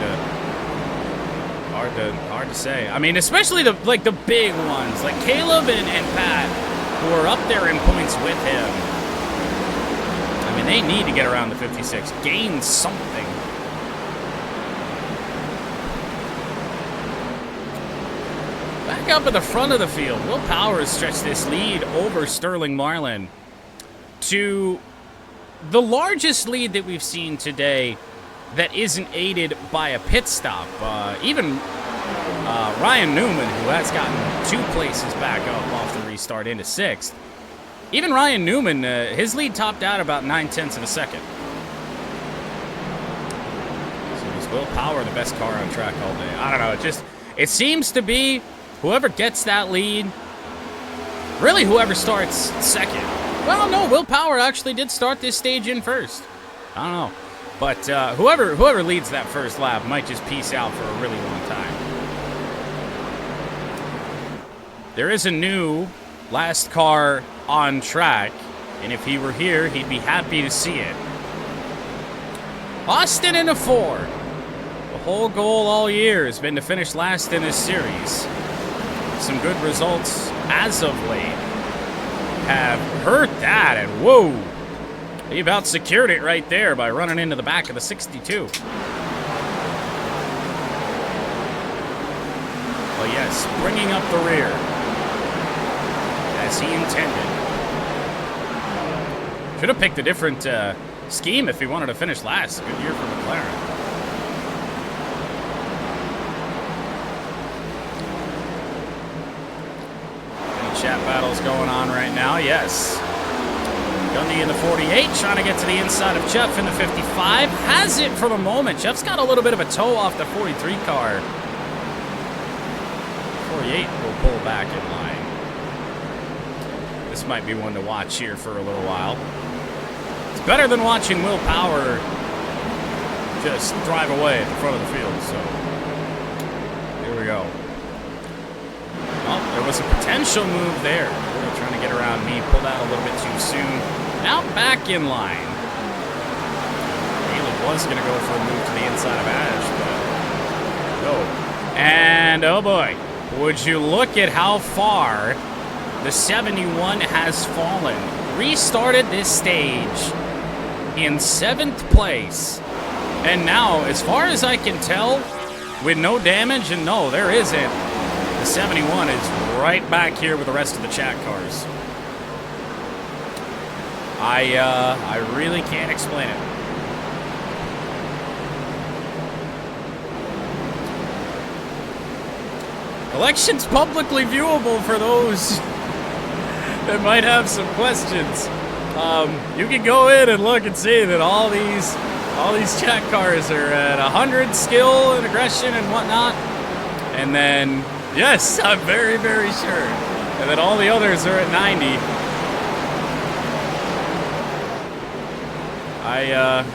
to say. I mean, especially the big ones, like Caleb and Pat, who are up there in points with him. I mean, they need to get around the 56, gain something. Back up at the front of the field, Will Power has stretched this lead over Sterling Marlin to the largest lead that we've seen today that isn't aided by a pit stop. Even Ryan Newman, who has gotten 2 places back up off the restart into 6th. Even Ryan Newman, his lead topped out about 9/10 of a second. So is Will Power the best car on track all day? I don't know. It seems to be whoever gets that lead, really whoever starts second. Well, no, Will Power actually did start this stage in first. I don't know. But whoever leads that first lap might just peace out for a really long time. There is a new last car on track, and if he were here, he'd be happy to see it. Austin in a 4. The whole goal all year has been to finish last in this series. Some good results as of late. Have heard that, and whoa, he about secured it right there by running into the back of the 62. Well, yes, bringing up the rear as he intended. Should have picked a different scheme if he wanted to finish last. Good year for McLaren. Chat battles going on right now, yes. Gundy in the 48, trying to get to the inside of Jeff in the 55. Has it for the moment. Jeff's got a little bit of a toe off the 43 car. 48 will pull back in line. This might be one to watch here for a little while. It's better than watching Will Power just drive away at the front of the field, so here we go. Well, there was a potential move there. Really trying to get around me. Pulled out a little bit too soon. Now back in line. Caleb was going to go for a move to the inside of Ash, but no. And, oh boy, would you look at how far the 71 has fallen. Restarted this stage in 7th place. And now, as far as I can tell, with no damage, and no, there isn't, the 71 is right back here with the rest of the chat cars. I really can't explain it. Election's publicly viewable for those that might have some questions. You can go in and look and see that all these chat cars are at 100 skill and aggression and whatnot. And then, yes, I'm very, very sure. And then all the others are at 90.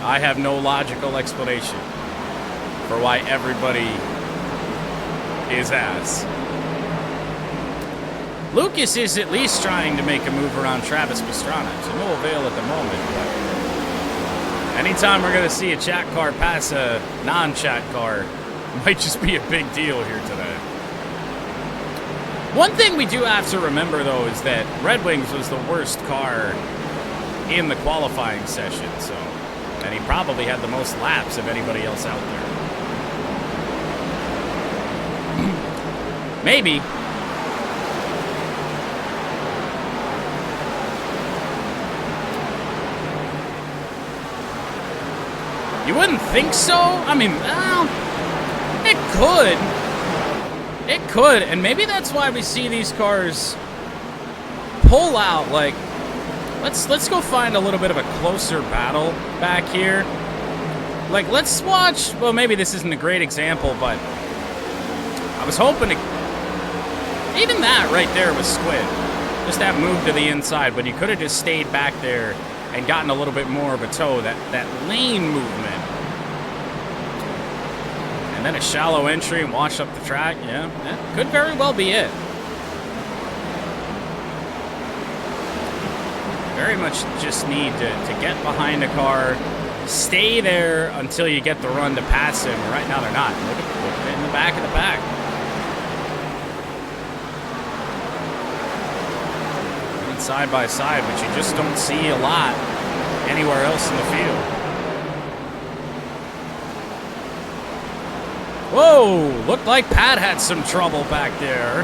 I have no logical explanation for why everybody is ass. Lucas is at least trying to make a move around Travis Pastrana, to no avail at the moment, but anytime we're going to see a chat car pass a non-chat car, might just be a big deal here today. One thing we do have to remember, though, is that Red Wings was the worst car in the qualifying session, so, and he probably had the most laps of anybody else out there. Maybe. You wouldn't think so? I mean, well, it could. It could, and maybe that's why we see these cars pull out. Like, let's go find a little bit of a closer battle back here. Like, let's watch. Well, maybe this isn't a great example, but I was hoping to. Even that right there was Squid. Just that move to the inside, but he could have just stayed back there and gotten a little bit more of a toe, that lane movement. And then a shallow entry and wash up the track. Yeah, that could very well be it. very much just need to get behind a car, stay there until you get the run to pass him. Right now they're not. Look at it in the back of the pack. Side by side, but you just don't see a lot anywhere else in the field. Whoa, looked like Pat had some trouble back there.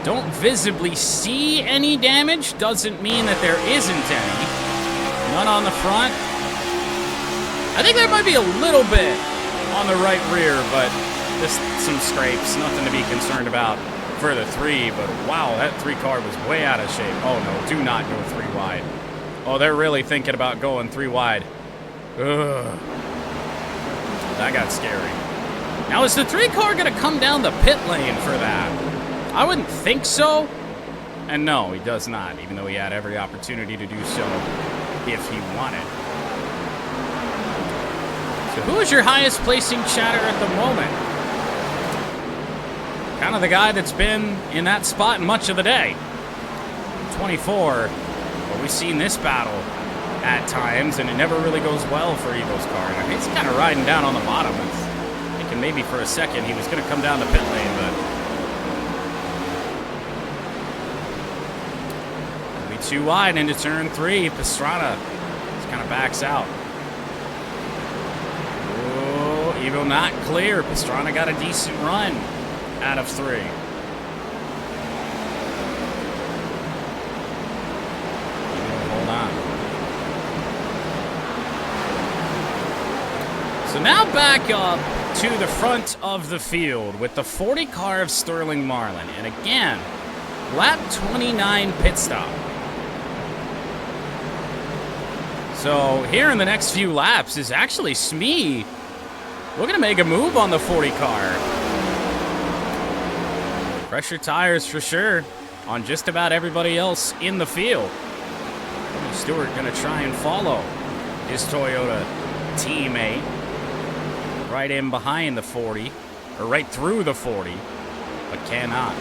Don't visibly see any damage, doesn't mean that there isn't any. None on the front. I think there might be a little bit on the right rear, but just some scrapes, nothing to be concerned about for the 3, but wow, that 3 car was way out of shape. Oh no, do not go 3 wide. Oh, they're really thinking about going 3 wide. Ugh. That got scary. Now, is the 3 car going to come down the pit lane for that? I wouldn't think so. And no, he does not, even though he had every opportunity to do so if he wanted. So who is your highest placing chatter at the moment? Kind of the guy that's been in that spot much of the day. 24. But we've seen this battle at times, and it never really goes well for Eagle's car. And he's kind of riding down on the bottom. Thinking maybe for a second he was going to come down the pit lane, but it'll be too wide into turn 3. Pastrana just kind of backs out. Oh, Eagle not clear. Pastrana got a decent run out of 3. Hold on. So now back up to the front of the field with the 40 car of Sterling Marlin. And again, lap 29 pit stop. So here in the next few laps is actually Smee looking to make a move on the 40 car. Pressure tires for sure on just about everybody else in the field. Stewart going to try and follow his Toyota teammate right in behind the 40, or right through the 40, but cannot.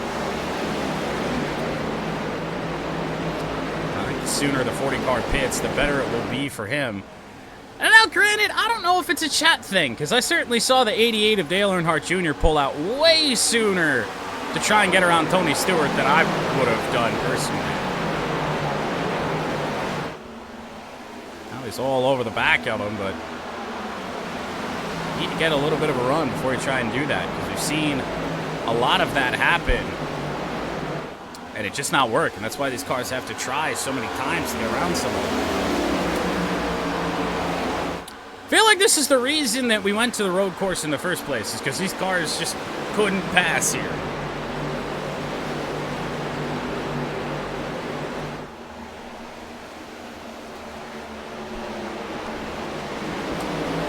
I think the sooner the 40 car pits, the better it will be for him. And now, granted, I don't know if it's a chat thing, because I certainly saw the 88 of Dale Earnhardt Jr. pull out way sooner to try and get around Tony Stewart than I would have done personally. Now he's all over the back of him, but you need to get a little bit of a run before you try and do that, because we've seen a lot of that happen, and it just not work, and that's why these cars have to try so many times to get around someone. I feel like this is the reason that we went to the road course in the first place, is because these cars just couldn't pass here.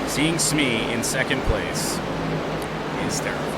Seeing Smee in second place is terrifying.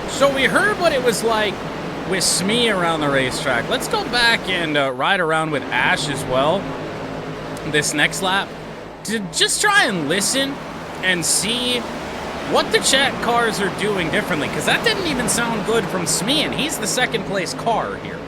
So we heard what it was like with Smee around the racetrack. Let's go back and ride around with Ash as well this next lap to just try and listen and see what the chat cars are doing differently, because that didn't even sound good from Smee, and he's the second place car here.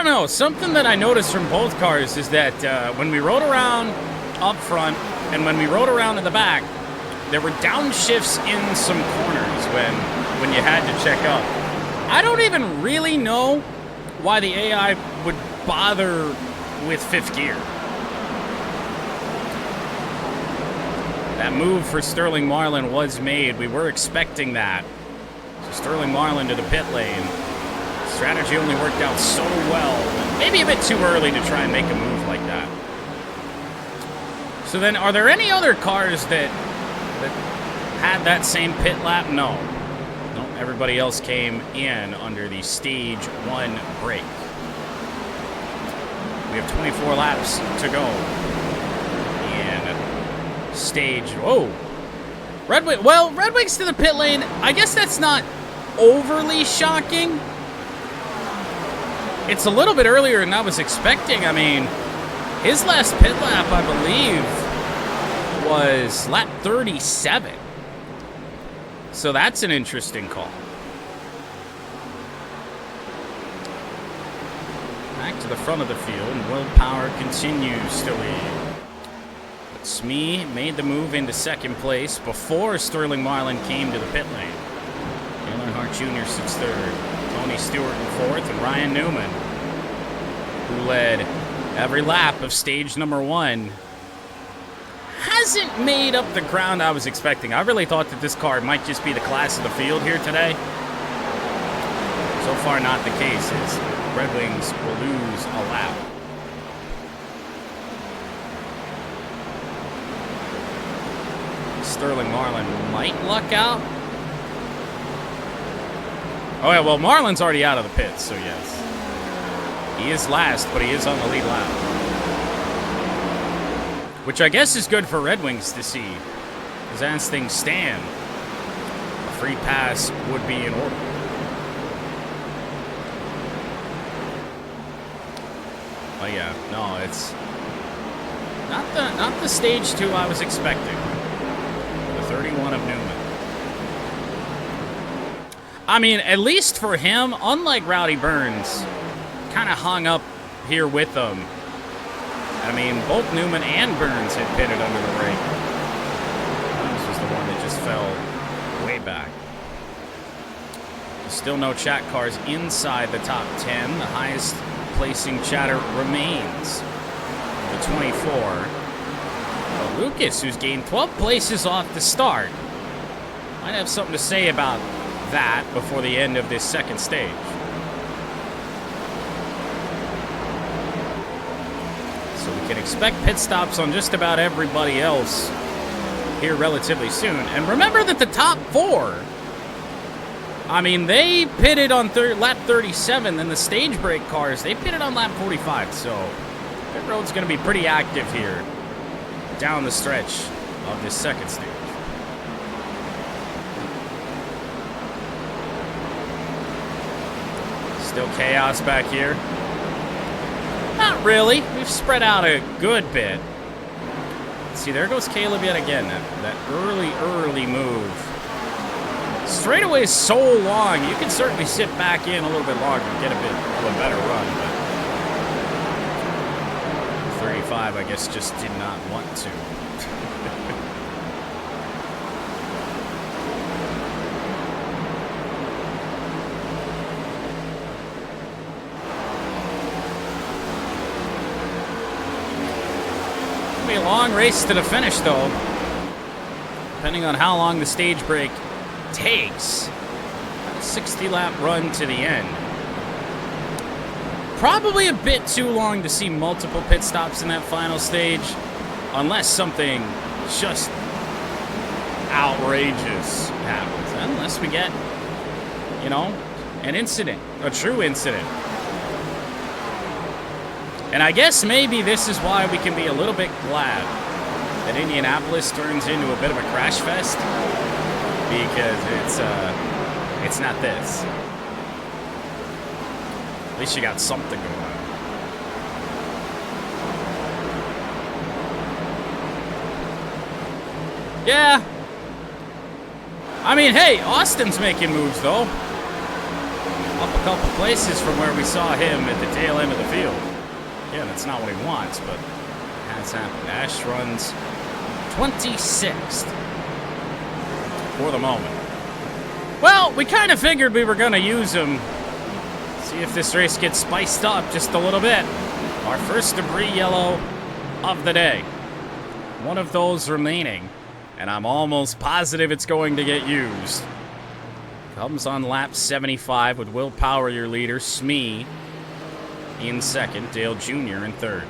know. Something that I noticed from both cars is that when we rode around up front and when we rode around in the back, there were downshifts in some corners when you had to check up. I don't even really know why the AI would bother with fifth gear. That move for Sterling Marlin was made. We were expecting that. So Sterling Marlin to the pit lane. Strategy only worked out so well. Maybe a bit too early to try and make a move like that. So then, are there any other cars that had that same pit lap? No. No, everybody else came in under the stage 1 break. We have 24 laps to go. And stage, whoa. Red Wings to the pit lane. I guess that's not overly shocking. It's a little bit earlier than I was expecting. I mean, his last pit lap, I believe, was lap 37. So that's an interesting call. Back to the front of the field, and Willpower continues to lead. But Smee made the move into second place before Sterling Marlin came to the pit lane. Dale Earnhardt Jr. sits third. Tony Stewart in fourth, and Ryan Newman, who led every lap of stage number 1, hasn't made up the ground I was expecting. I really thought that this car might just be the class of the field here today. So far, not the case, as Red Wings will lose a lap. Sterling Marlin might luck out. Oh, yeah, well, Marlin's already out of the pits, so yes. He is last, but he is on the lead lap. Which I guess is good for Red Wings to see. Because as things stand, a free pass would be in order. Oh yeah, no, it's not the stage 2 I was expecting. The 31 of Newman. I mean, at least for him, unlike Rowdy Burns, kind of hung up here with them. I mean, both Newman and Burns had pitted under the brake. Burns was the one that just fell way back. There's still no chat cars inside the top 10. The highest placing chatter remains the 24. But Lucas, who's gained 12 places off the start, might have something to say about that before the end of this second stage. So we can expect pit stops on just about everybody else here relatively soon. And remember that the top 4, I mean, they pitted on lap 37, then the stage break cars, they pitted on lap 45. So pit road's going to be pretty active here down the stretch of this second stage. Still chaos back here. Not really. We've spread out a good bit. See, there goes Caleb yet again. That early move. Straightaway is so long, you can certainly sit back in a little bit longer and get a bit of a better run. But 35, I guess, just did not want to. Be a long race to the finish, though. Depending on how long the stage break takes. A 60-lap run to the end. Probably a bit too long to see multiple pit stops in that final stage, unless something just outrageous happens. Unless we get, you know, an incident, a true incident. And I guess maybe this is why we can be a little bit glad that Indianapolis turns into a bit of a crash fest, because it's not this. At least you got something going on. Yeah. I mean, hey, Austin's making moves, though. up a couple places from where we saw him at the tail end of the field. Again, that's not what he wants, but that's happened. Ash runs 26th for the moment. Well, we kind of figured we were going to use him. See if this race gets spiced up just a little bit. Our first debris yellow of the day. One of those remaining, and I'm almost positive it's going to get used. Comes on lap 75 with Will Power, your leader. Smee in second. Dale Jr. in third.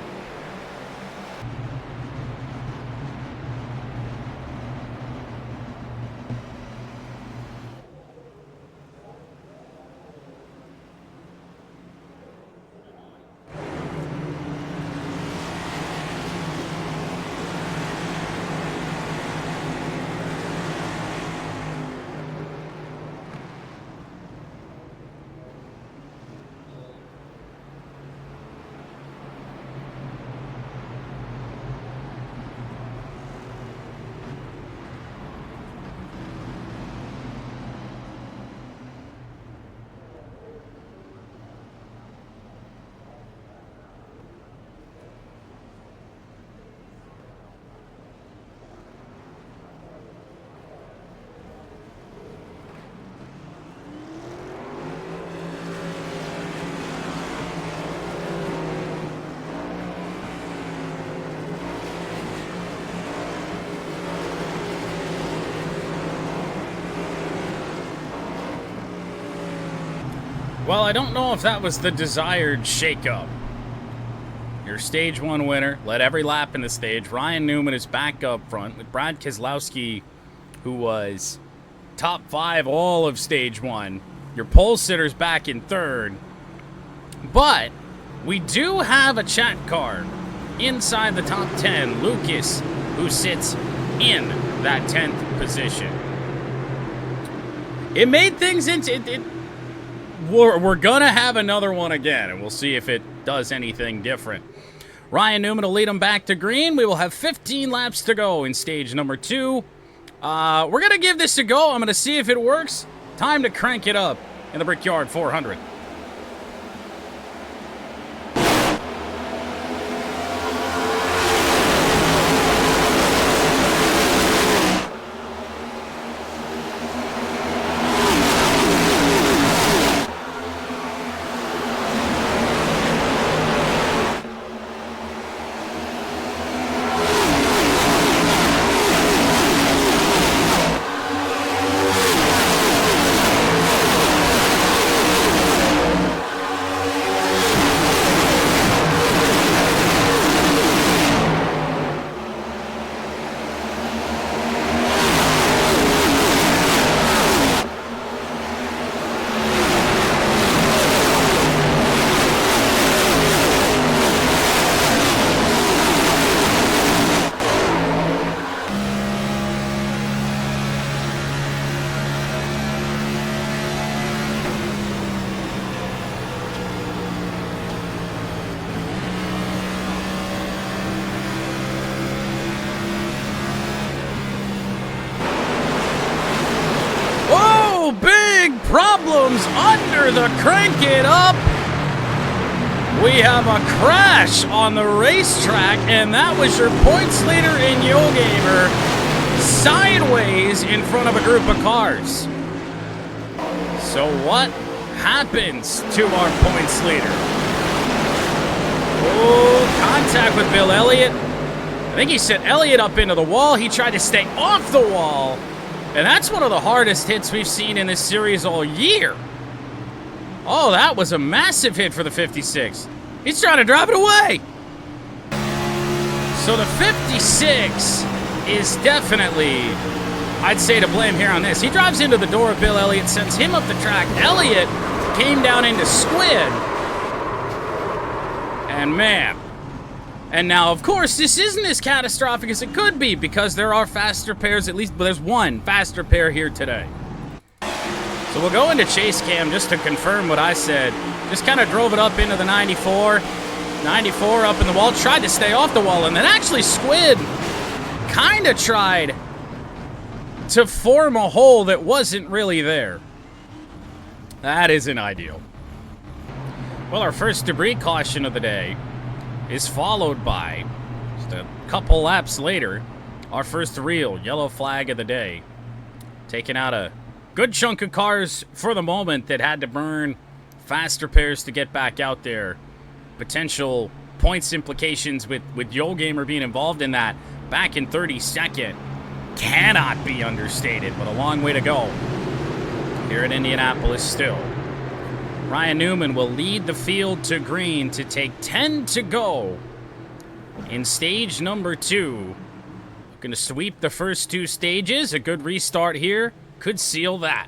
Well, I don't know if that was the desired shakeup. Your stage one winner led every lap in the stage. Ryan Newman is back up front with Brad Keselowski, who was top 5 all of stage one. Your pole sitter's back in third. But we do have a chat card inside the top 10. Lucas, who sits in that 10th position. It made things into... We're going to have another one again, and we'll see if it does anything different. Ryan Newman will lead them back to green. We will have 15 laps to go in stage number 2. We're going to give this a go. I'm going to see if it works. Time to crank it up in the Brickyard 400. Problems under the crank it up. We have a crash on the racetrack, and that was your points leader in Yo Gamer sideways in front of a group of cars. So what happens to our points leader? Oh, contact with Bill Elliott. I think he sent Elliott up into the wall. He tried to stay off the wall. And that's one of the hardest hits we've seen in this series all year. Oh, that was a massive hit for the 56. He's trying to drive it away. So the 56 is definitely, I'd say, to blame here on this. He drives into the door of Bill Elliott, sends him up the track. Elliott came down into Squid. And man. And now, of course, this isn't as catastrophic as it could be because there are faster pairs, at least there's one faster pair here today. So we'll go into chase cam just to confirm what I said. Just kind of drove it up into the 94. 94 up in the wall, tried to stay off the wall, and then actually Squid kind of tried to form a hole that wasn't really there. That isn't ideal. Well, our first debris caution of the day is followed by, just a couple laps later, our first real yellow flag of the day. Taking out a good chunk of cars for the moment that had to burn fast repairs to get back out there. Potential points implications with YoGamer being involved in that back in 32nd cannot be understated, but a long way to go here in Indianapolis still. Ryan Newman will lead the field to green to take 10 to go in stage number 2. Going to sweep the first 2 stages. A good restart here could seal that.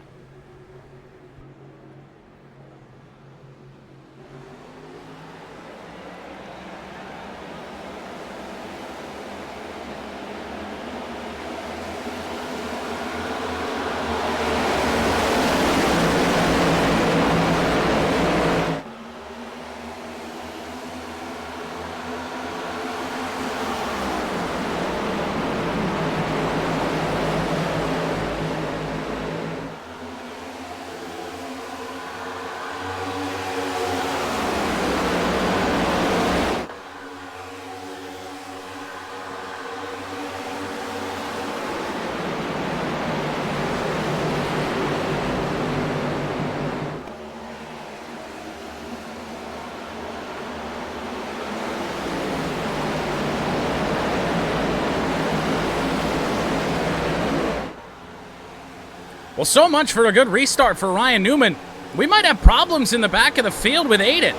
Well, so much for a good restart for Ryan Newman. We might have problems in the back of the field with Aiden.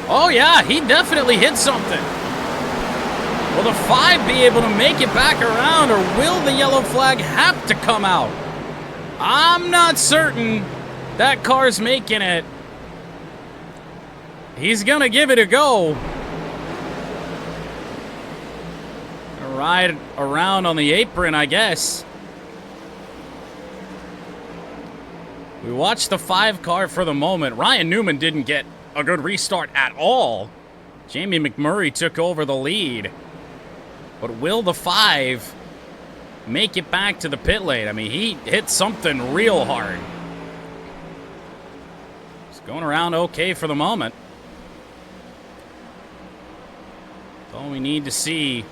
Oh, yeah, he definitely hit something. Will the 5 be able to make it back around, or will the yellow flag have to come out? I'm not certain that car's making it. He's going to give it a go. Ride around on the apron, I guess. We watched the 5 car for the moment. Ryan Newman didn't get a good restart at all. Jamie McMurray took over the lead. But will the 5 make it back to the pit lane? I mean, he hit something real hard. It's going around okay for the moment. That's all we need to see.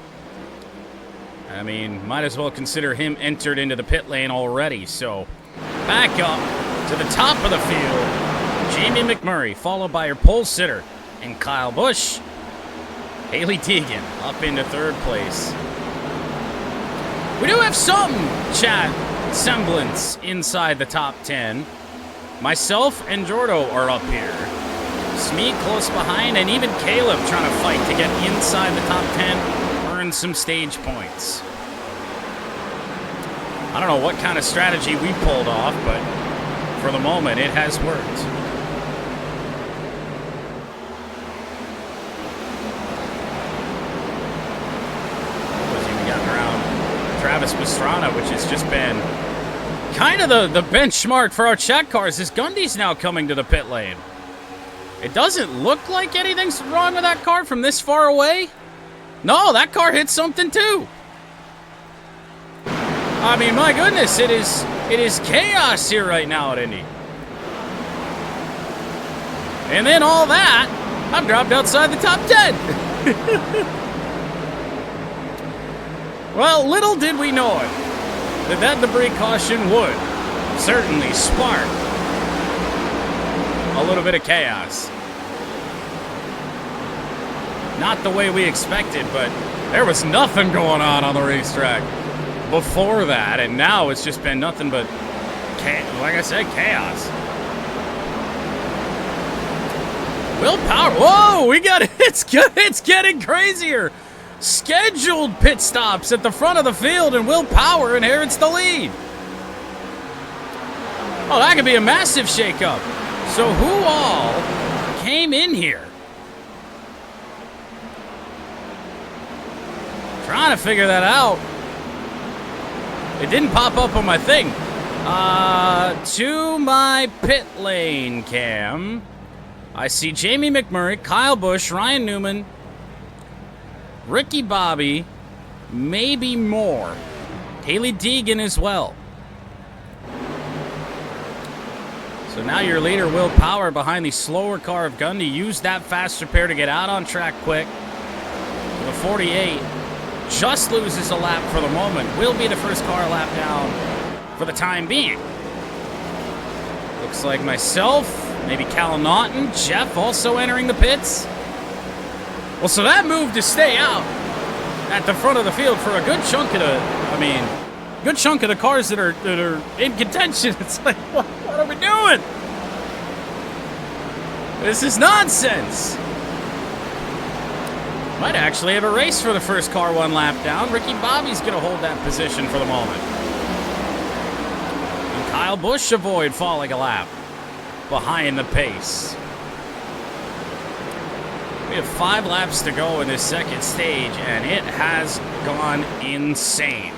I mean, might as well consider him entered into the pit lane already. So, back up to the top of the field, Jamie McMurray, followed by her pole sitter and Kyle Busch. Haley Deegan up into 3rd place. We do have some chat semblance inside the top 10. Myself and Jordo are up here. Smee close behind, and even Caleb trying to fight to get inside the top 10, earn some stage points. I don't know what kind of strategy we pulled off, but for the moment, it has worked. What's even gotten around Travis Pastrana, which has just been kind of the benchmark for our chat cars. Is Gundy's now coming to the pit lane? It doesn't look like anything's wrong with that car from this far away. No, that car hit something too. I mean, my goodness, it is chaos here right now at Indy. And then all that, I'm dropped outside the top 10. Well, little did we know it, that debris caution would certainly spark a little bit of chaos. Not the way we expected, but there was nothing going on the racetrack before that, and now it's just been nothing but, like I said, chaos. Will Power, whoa, we got it. It's getting crazier. Scheduled pit stops at the front of the field, and Will Power inherits the lead. Oh, that could be a massive shakeup. So who all came in here? Trying to figure that out. It didn't pop up on my thing. To my pit lane cam, I see Jamie McMurray, Kyle Busch, Ryan Newman, Ricky Bobby, maybe more. Haley Deegan as well. So now your leader, Will Power, behind the slower car of Gundy, used that faster pair to get out on track quick. The 48 just loses a lap for the moment. Will be the first car lap down for the time being. Looks like myself, maybe Cal Naughton, Jeff also entering the pits. Well, so that move to stay out at the front of the field for a good chunk of the cars that are in contention. It's like, what are we doing? This is nonsense. Might actually have a race for the first car one lap down. Ricky Bobby's going to hold that position for the moment. And Kyle Busch avoid falling a lap behind the pace. We have 5 laps to go in this second stage, and it has gone insane.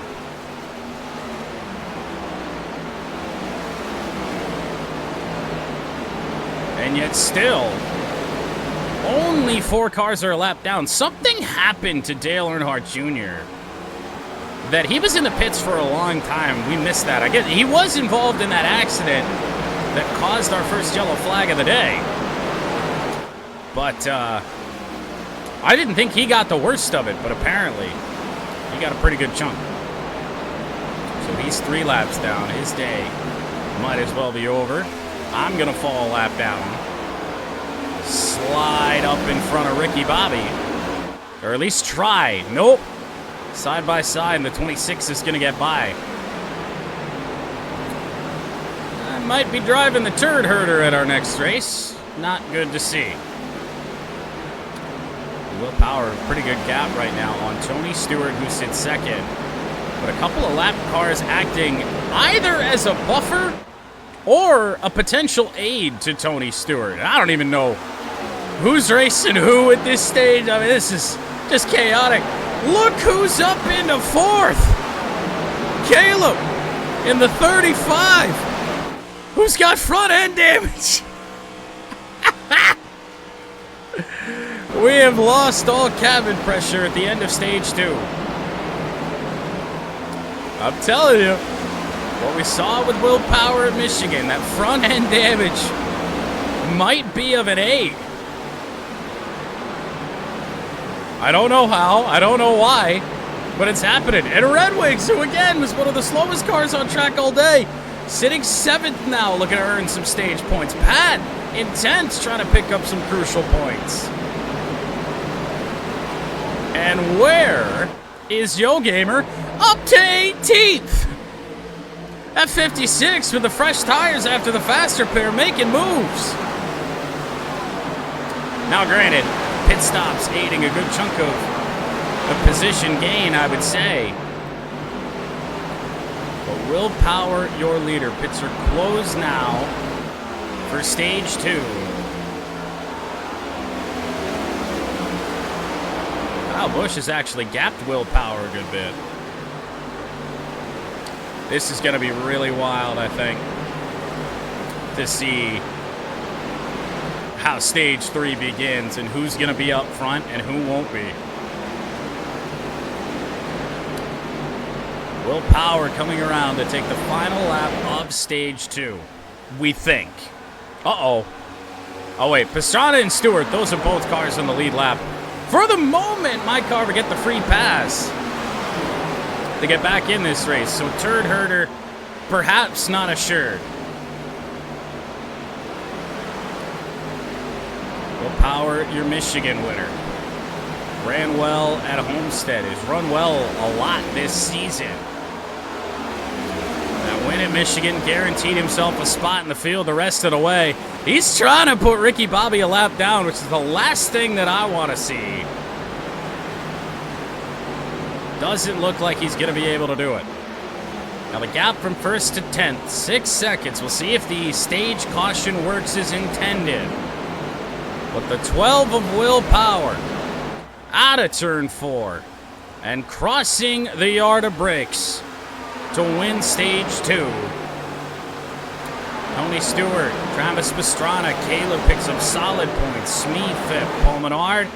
And yet still, only 4 cars are a lap down. Something happened to Dale Earnhardt Jr. that he was in the pits for a long time. We missed that. I guess he was involved in that accident that caused our first yellow flag of the day. But I didn't think he got the worst of it, but apparently he got a pretty good chunk. So he's 3 laps down. His day might as well be over. I'm going to fall a lap down. Slide up in front of Ricky Bobby. Or at least try. Nope. Side by side, and the 26 is going to get by. I might be driving the turd herder at our next race. Not good to see. Will Power, pretty good gap right now on Tony Stewart, who sits second. But a couple of lap cars acting either as a buffer or a potential aid to Tony Stewart. I don't even know who's racing who at this stage. I mean, this is just chaotic. Look who's up into 4th. Caleb in the 35. Who's got front end damage? We have lost all cabin pressure at the end of stage 2. I'm telling you. What we saw with Will Power at Michigan, that front-end damage might be of an aid. I don't know how, I don't know why, but it's happening. And Red Wings, who again was one of the slowest cars on track all day, sitting 7th now, looking to earn some stage points. Pat, intense, trying to pick up some crucial points. And where is Yo Gamer? Up to 18th! At 56 with the fresh tires after the faster pair making moves. Now granted, pit stops aiding a good chunk of position gain, I would say. But Will Power, your leader. Pits are closed now for stage 2. Kyle Busch has actually gapped Will Power a good bit. This is going to be really wild, I think, to see how stage 3 begins and who's going to be up front and who won't be. Will Power coming around to take the final lap of stage 2, we think. Uh-oh. Oh, wait, Pastrana and Stewart, those are both cars in the lead lap. For the moment, my car will get the free pass to get back in this race. So turd herder, perhaps not assured. Will Power, your Michigan winner. Ran well at Homestead. Has run well a lot this season. That win at Michigan guaranteed himself a spot in the field the rest of the way. He's trying to put Ricky Bobby a lap down, which is the last thing that I want to see. Doesn't look like he's going to be able to do it. Now the gap from 1st to 10th, 6 seconds. We'll see if the stage caution works as intended. But the 12 of Will Power out of turn 4 and crossing the yard of bricks to win stage 2. Tony Stewart, Travis Pastrana, Caleb picks up solid points. Smee 5th, Paul Menard,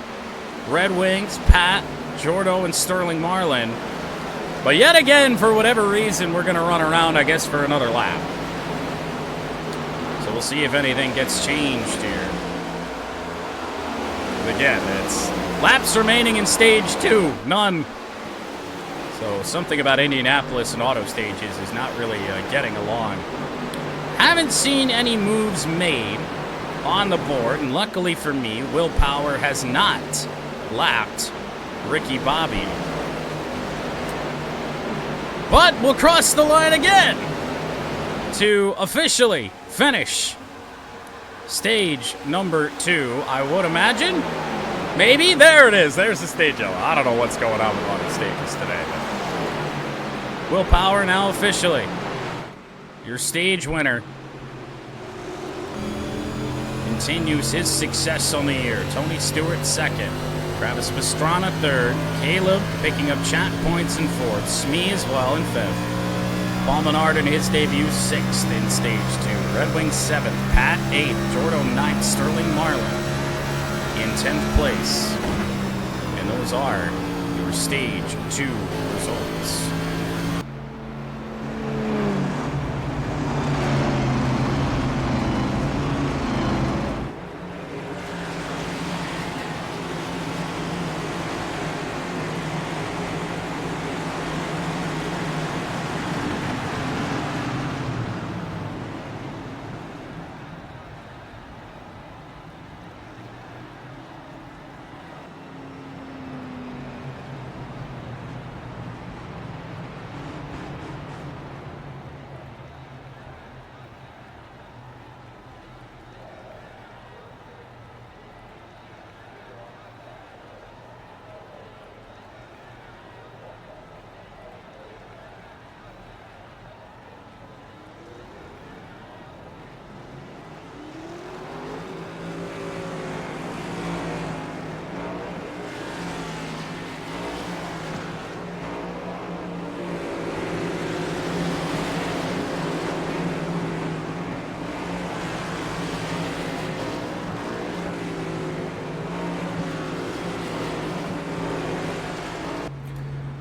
Red Wings, Pat, Jordo, and Sterling Marlin. But yet again, for whatever reason, we're going to run around, I guess, for another lap. So we'll see if anything gets changed here. But again, it's laps remaining in stage 2. None. So something about Indianapolis and auto stages is not really getting along. Haven't seen any moves made on the board, and luckily for me, Willpower has not lapped Ricky Bobby. But we'll cross the line again to officially finish stage number 2, I would imagine. Maybe? There it is. There's the stage yellow. I don't know what's going on with a lot of stages today. But Willpower now officially your stage winner. Continues his success on the year. Tony Stewart second. Travis Pastrana third. Caleb picking up chat points in fourth. Smee as well in fifth. Paul Menard in his debut sixth in stage 2. Red Wing seventh. Pat eighth. Jordo ninth. Sterling Marlin in 10th place. And those are your stage 2 results.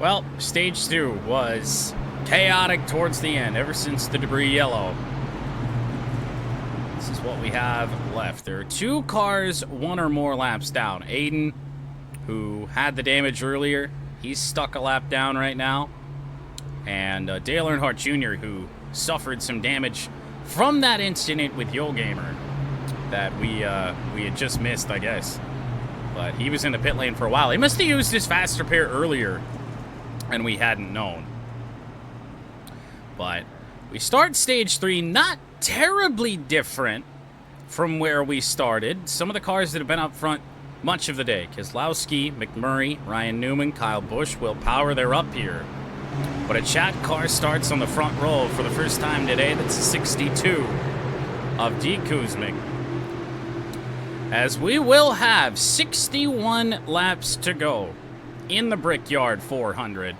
Well, stage 2 was chaotic towards the end, ever since the debris yellow. This is what we have left. There are 2 cars 1 or more laps down. Aiden, who had the damage earlier, he's stuck a lap down right now. And Dale Earnhardt Jr., who suffered some damage from that incident with Yo Gamer that we had just missed, I guess. But he was in the pit lane for a while. He must have used his fast repair earlier, and we hadn't known. But we start stage 3 not terribly different from where we started. Some of the cars that have been up front much of the day. Keselowski, McMurray, Ryan Newman, Kyle Busch, Will Power, they're up here. But a chat car starts on the front row for the first time today. That's 62 of D. Kuzmic. As we will have 61 laps to go in the Brickyard 400.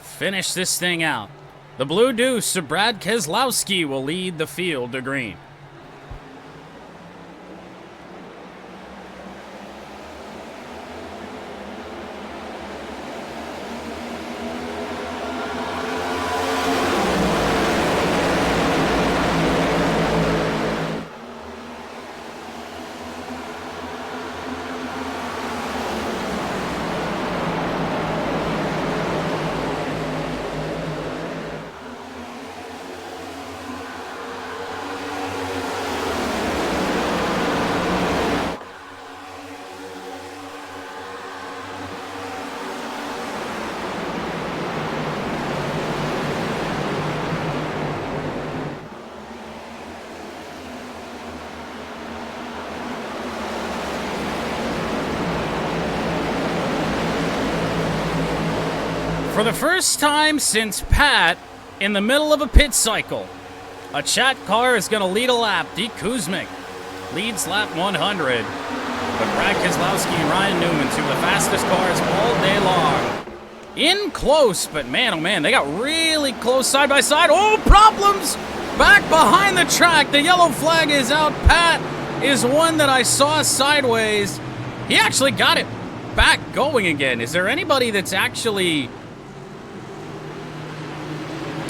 Finish this thing out. The Blue Deuce of Brad Keselowski will lead the field to green. For the first time since Pat, in the middle of a pit cycle, a chat car is going to lead a lap. D. Kuzmic leads lap 100. But Brad Keselowski and Ryan Newman, 2 of the fastest cars all day long. In close, but man, oh man, they got really close side by side. Oh, problems back behind the track. The yellow flag is out. Pat is one that I saw sideways. He actually got it back going again. Is there anybody that's actually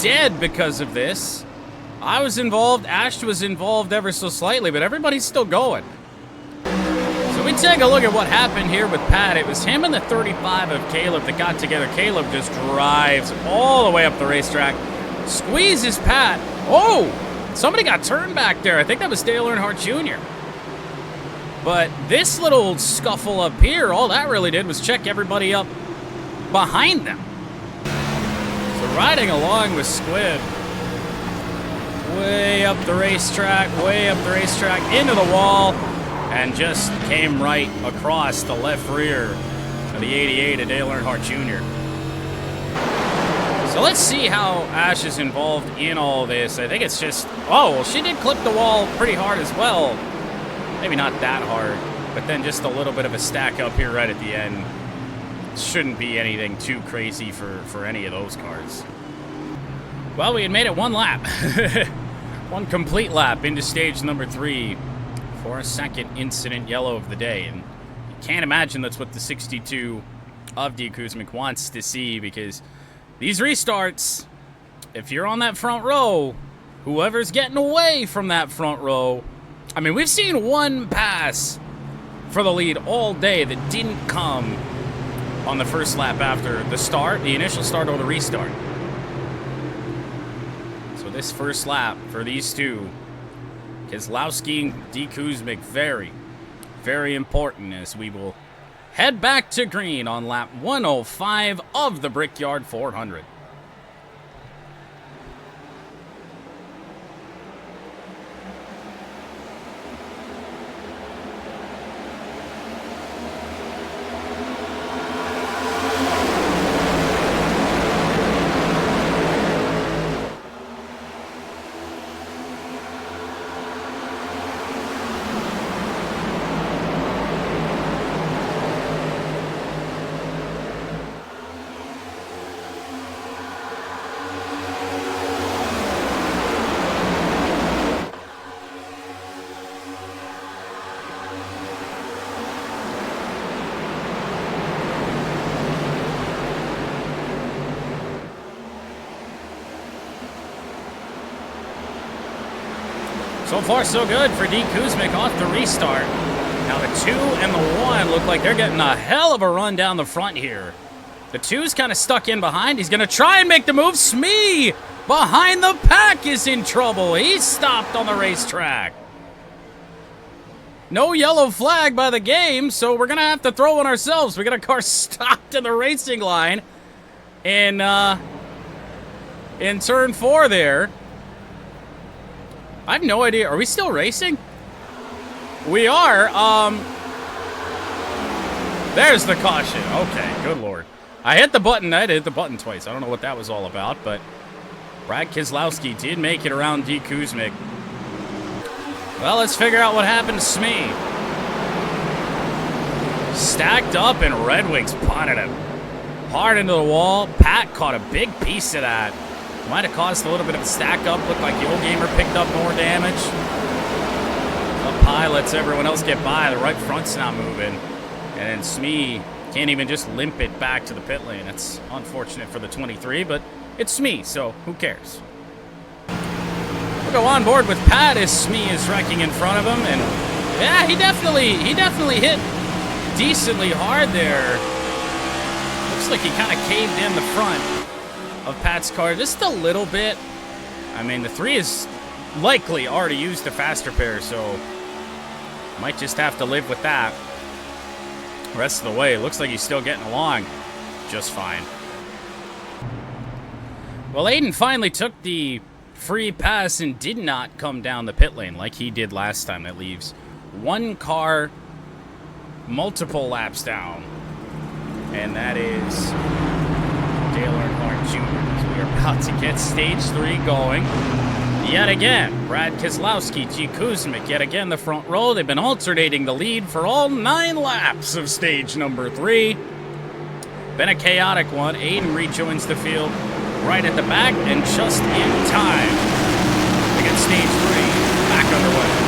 dead because of this? I was involved, Ash was involved ever so slightly, but everybody's still going. So we take a look at what happened here with Pat. It was him and the 35 of Caleb that got together. Caleb just drives all the way up the racetrack, squeezes Pat. Oh, somebody got turned back there. I think that was Dale Earnhardt Jr. But this little scuffle up here, all that really did was check everybody up behind them. So riding along with Squid, way up the racetrack, into the wall, and just came right across the left rear of the 88 of Dale Earnhardt Jr. So let's see how Ash is involved in all this. I think it's just, oh, well, she did clip the wall pretty hard as well. Maybe not that hard, but then just a little bit of a stack up here right at the end. Shouldn't be anything too crazy for any of those cars. Well, we had made it one lap. One complete lap into stage number 3 for a second incident yellow of the day. And you can't imagine that's what the 62 of D. Kuzmic wants to see, because these restarts, if you're on that front row, whoever's getting away from that front row, I mean, we've seen one pass for the lead all day that didn't come on the first lap after the start, the initial start or the restart. So this first lap for these two, Keselowski and D. Kuzmic, very, very important as we will head back to green on lap 105 of the Brickyard 400. So far, so good for D. Kuzmic off the restart. Now the 2 and the 1 look like they're getting a hell of a run down the front here. The 2's kind of stuck in behind. He's going to try and make the move. Smee behind the pack is in trouble. He's stopped on the racetrack. No yellow flag by the game, so we're going to have to throw one ourselves. We got a car stopped in the racing line in turn 4 there. I have no idea. Are we still racing? We are. There's the caution. Okay, good lord. I hit the button. I had to hit the button twice. I don't know what that was all about, but Brad Keselowski did make it around D. Kuzmic. Well, let's figure out what happened to Smee. Stacked up, and Red Wings punted him hard into the wall. Pat caught a big piece of that. Might have caused a little bit of a stack up. Looked like the old gamer picked up more damage. Up high lets everyone else get by. The right front's not moving. And then Smee can't even just limp it back to the pit lane. It's unfortunate for the 23, but it's Smee, so who cares? We'll go on board with Pat as Smee is wrecking in front of him. And yeah, he definitely hit decently hard there. Looks like he kind of caved in the front of Pat's car just a little bit. I mean, the 3 is likely already used the faster pair, so might just have to live with that. Rest of the way, looks like he's still getting along just fine. Well, Aiden finally took the free pass and did not come down the pit lane like he did last time. That leaves one car multiple laps down, and that is Dale Earnhardt Jr. We are about to get stage 3 going. Yet again, Brad Keselowski, G. Kuzmic, yet again the front row. They've been alternating the lead for all 9 laps of stage number 3. Been a chaotic one. Aiden rejoins the field right at the back and just in time to get stage 3 back underway.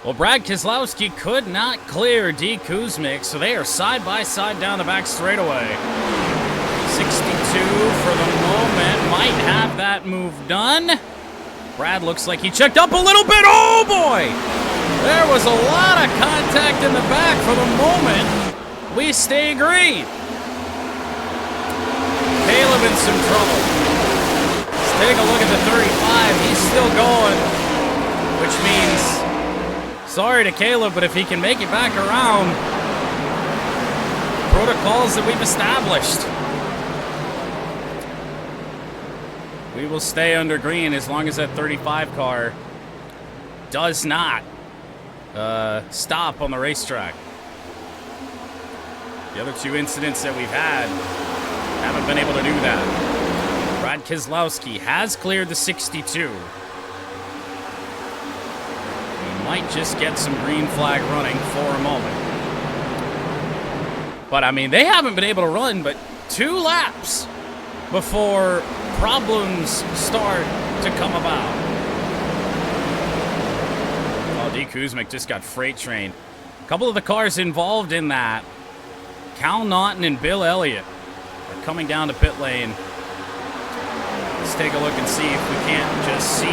Well, Brad Keselowski could not clear D. Kuzmic, so they are side by side down the back straightaway. 62 for the moment. Might have that move done. Brad looks like he checked up a little bit. Oh, boy! There was a lot of contact in the back for the moment. We stay green. Caleb in some trouble. Let's take a look at the 35. He's still going, which means, sorry to Caleb, but if he can make it back around, protocols that we've established. We will stay under green as long as that 35 car does not stop on the racetrack. The other two incidents that we've had haven't been able to do that. Brad Keselowski has cleared the 62. We might just get some green flag running for a moment. But, I mean, they haven't been able to run but 2 laps before problems start to come about. Oh, D. Kuzmic just got freight trained. A couple of the cars involved in that, Cal Naughton and Bill Elliott, are coming down to pit lane. Let's take a look and see if we can't just see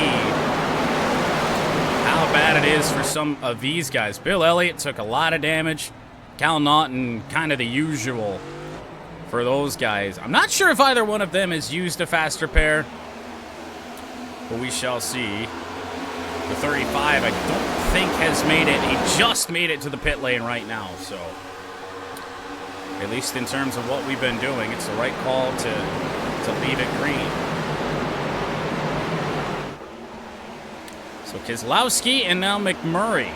how bad it is for some of these guys. Bill Elliott took a lot of damage. Cal Naughton, kind of the usual for those guys. I'm not sure if either one of them has used a faster pair, but we shall see. The 35, I don't think has made it. He just made it to the pit lane right now, so at least in terms of what we've been doing, it's the right call to leave it green. So Keselowski and now McMurray,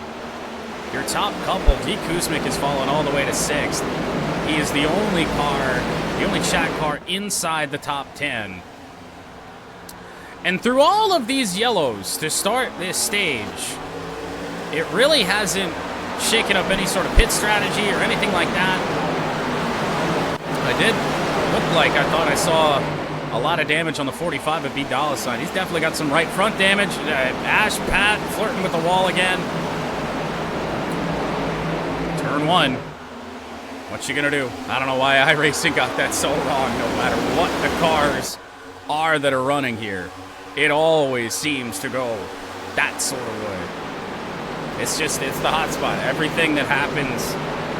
your top couple. D. Kuzmic has fallen all the way to 6th. He is the only chat car inside the top 10. And through all of these yellows to start this stage, it really hasn't shaken up any sort of pit strategy or anything like that. I did look like I thought I saw a lot of damage on the 45 of B. Dollar$. He's definitely got some right front damage. Ash Pat flirting with the wall again. Turn 1. What you gonna do? I don't know why iRacing got that so wrong. No matter what the cars are that are running here, it always seems to go that sort of way. It's the hot spot. Everything that happens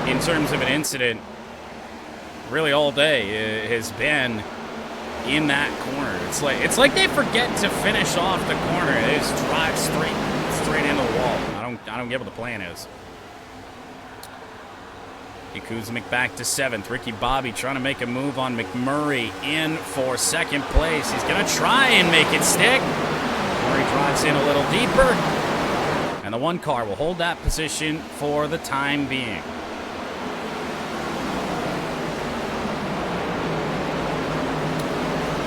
in terms of an incident, really all day, has been in that corner. It's like they forget to finish off the corner. They just drive straight into the wall. I don't get what the plan is. Kuzmic back to 7th. Ricky Bobby trying to make a move on McMurray in for 2nd place. He's going to try and make it stick. Murray drives in a little deeper. And the 1 car will hold that position for the time being.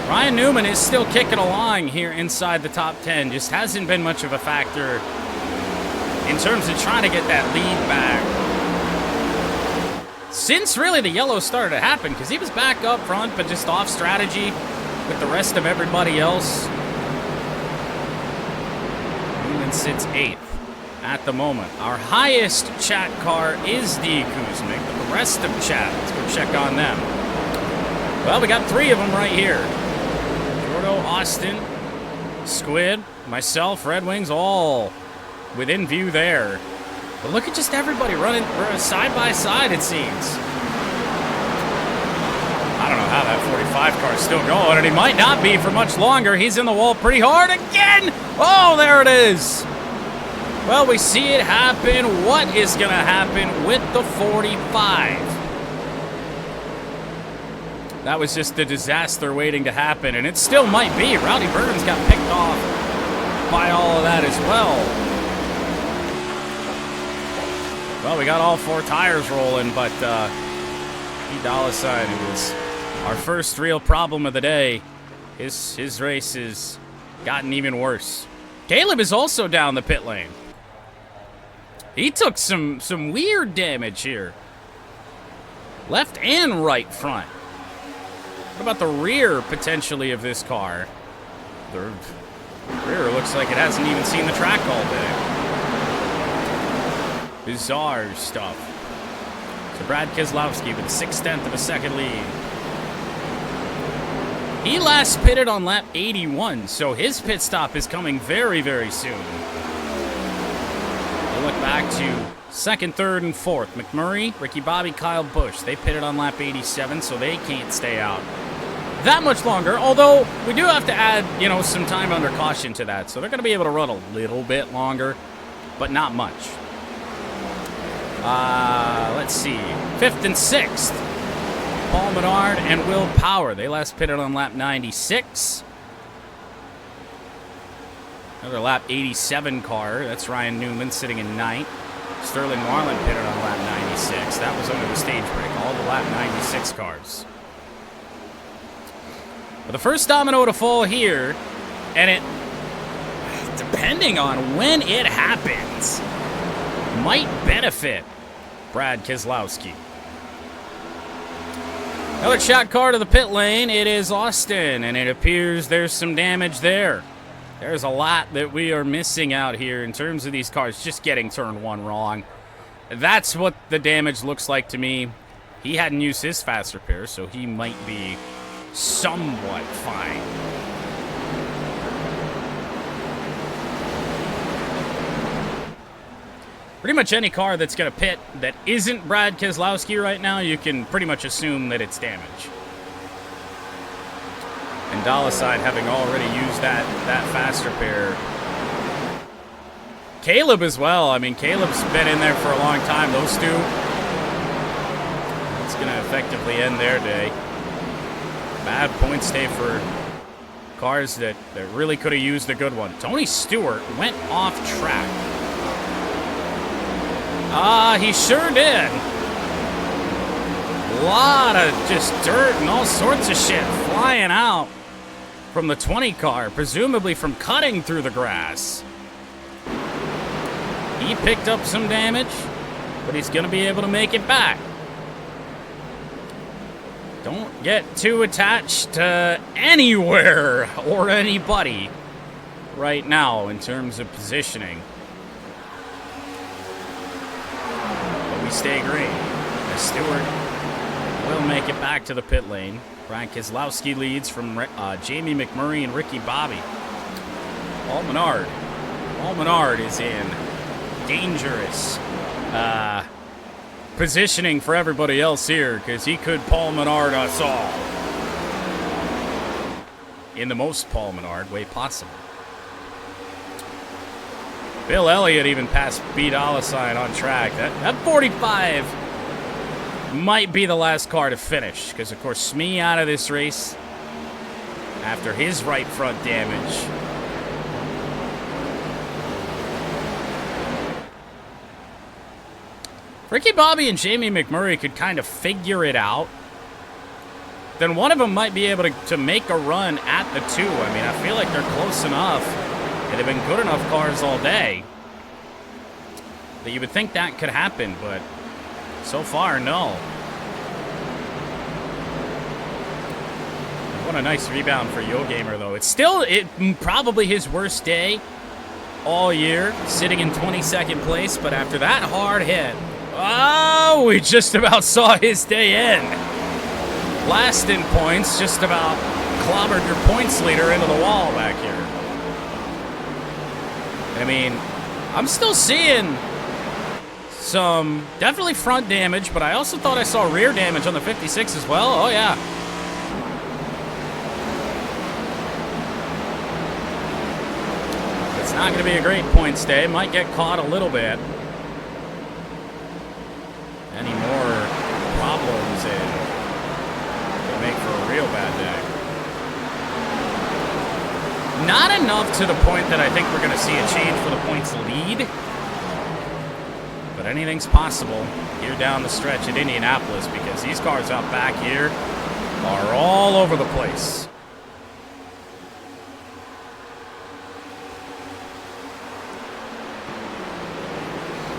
Ryan Newman is still kicking along here inside the top 10. Just hasn't been much of a factor in terms of trying to get that lead back since really the yellow started to happen, because he was back up front but just off strategy with the rest of everybody else. Newman sits 8th at the moment. Our highest chat car is D. Kuzmic, but the rest of chat, let's go check on them. Well, we got 3 of them right here. Jordo, Austin, Squid, myself, Red Wings, all within view there. But look at just everybody running side by side, it seems. I don't know how that 45 car is still going, and he might not be for much longer. He's in the wall pretty hard again. Oh, there it is. Well, we see it happen. What is going to happen with the 45? That was just a disaster waiting to happen, and it still might be. Rowdy Burns got picked off by all of that as well. Well, we got all 4 tires rolling, but B. Dollar$, who was our first real problem of the day, his race has gotten even worse. Caleb is also down the pit lane. He took some weird damage here. Left and right front. What about the rear, potentially, of this car? The rear looks like it hasn't even seen the track all day. Bizarre stuff. So Brad Keselowski with a 6/10 of a second lead. He last pitted on lap 81, so his pit stop is coming very, very soon. We'll look back to second, third, and fourth. McMurray, Ricky Bobby, Kyle Busch. They pitted on lap 87, so they can't stay out that much longer, although we do have to add, some time under caution to that. So they're going to be able to run a little bit longer, but not much. Let's see. Fifth and sixth. Paul Menard and Will Power. They last pitted on lap 96. Another lap 87 car. That's Ryan Newman sitting in ninth. Sterling Marlin pitted on lap 96. That was under the stage break. All the lap 96 cars. But the first domino to fall here, and it, depending on when it happens, might benefit Brad Keselowski. Another shot car to the pit lane. It is Austin, and it appears there's some damage there. There's a lot that we are missing out here in terms of these cars just getting turn one wrong. That's what the damage looks like to me. He hadn't used his fast repair, so he might be somewhat fine. Pretty much any car that's going to pit that isn't Brad Keselowski right now, you can pretty much assume that it's damage. And Dollicide having already used that fast repair. Caleb as well. I mean, Caleb's been in there for a long time. Those two, it's going to effectively end their day. Bad points day for cars that really could have used a good one. Tony Stewart went off track. He sure did. A lot of just dirt and all sorts of shit flying out from the 20 car, presumably from cutting through the grass. He picked up some damage, but he's going to be able to make it back. Don't get too attached to anywhere or anybody right now in terms of positioning. But we stay green. As Stewart will make it back to the pit lane. Brian Keselowski leads from Jamie McMurray and Ricky Bobby. Paul Menard. Paul Menard is in dangerous positioning for everybody else here, because he could Paul Menard us all. In the most Paul Menard way possible. Bill Elliott even passed B. Dollicide on track. That 45 might be the last car to finish, because of course Smee out of this race after his right front damage. Ricky Bobby and Jamie McMurray could kind of figure it out. Then one of them might be able to make a run at the two. I mean, I feel like they're close enough, and they've been good enough cars all day, that you would think that could happen, but so far, no. What a nice rebound for Yo Gamer, though. It's still probably his worst day all year, sitting in 22nd place, but after that hard hit, oh, we just about saw his day end. Last in points, just about clobbered your points leader into the wall back here. I mean, I'm still seeing some definitely front damage, but I also thought I saw rear damage on the 56 as well. Oh, yeah. It's not going to be a great points day. Might get caught a little bit. Any more problems and could make for a real bad day. Not enough to the point that I think we're going to see a change for the points lead. But anything's possible here down the stretch at Indianapolis, because these cars out back here are all over the place.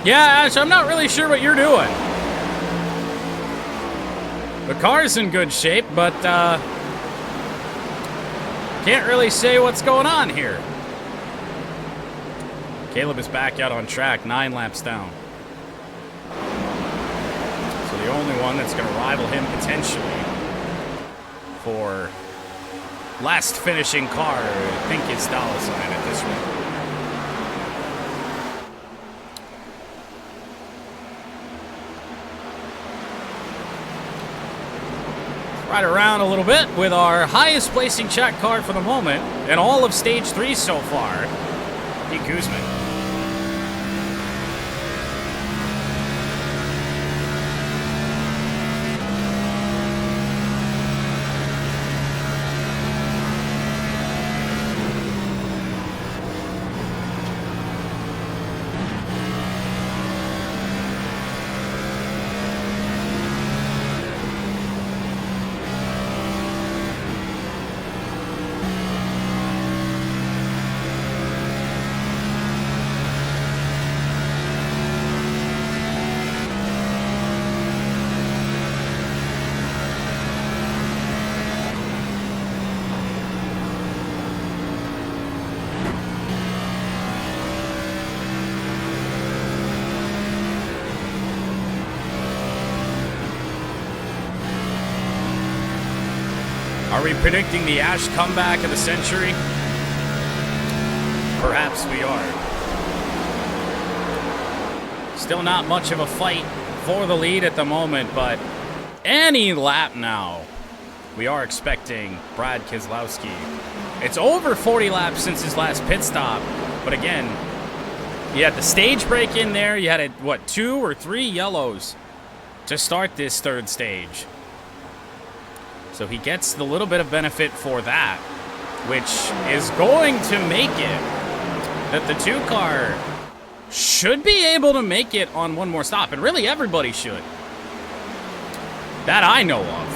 Yeah, Ash, I'm not really sure what you're doing. The car's in good shape, but can't really say what's going on here. Caleb is back out on track, 9 laps down. the only one that's going to rival him potentially for last finishing car. I think it's dollar sign at this rate. Right around a little bit with our highest placing chat car for the moment and all of stage 3 so far, Pete Kuzmin. Are we predicting the Ash comeback of the century? Perhaps we are. Still not much of a fight for the lead at the moment, but any lap now, we are expecting Brad Keselowski. It's over 40 laps since his last pit stop, but again, you had the stage break in there. You had, 2 or 3 yellows to start this third stage. So he gets the little bit of benefit for that, which is going to make it that the 2 car should be able to make it on one more stop. And really everybody should. That I know of.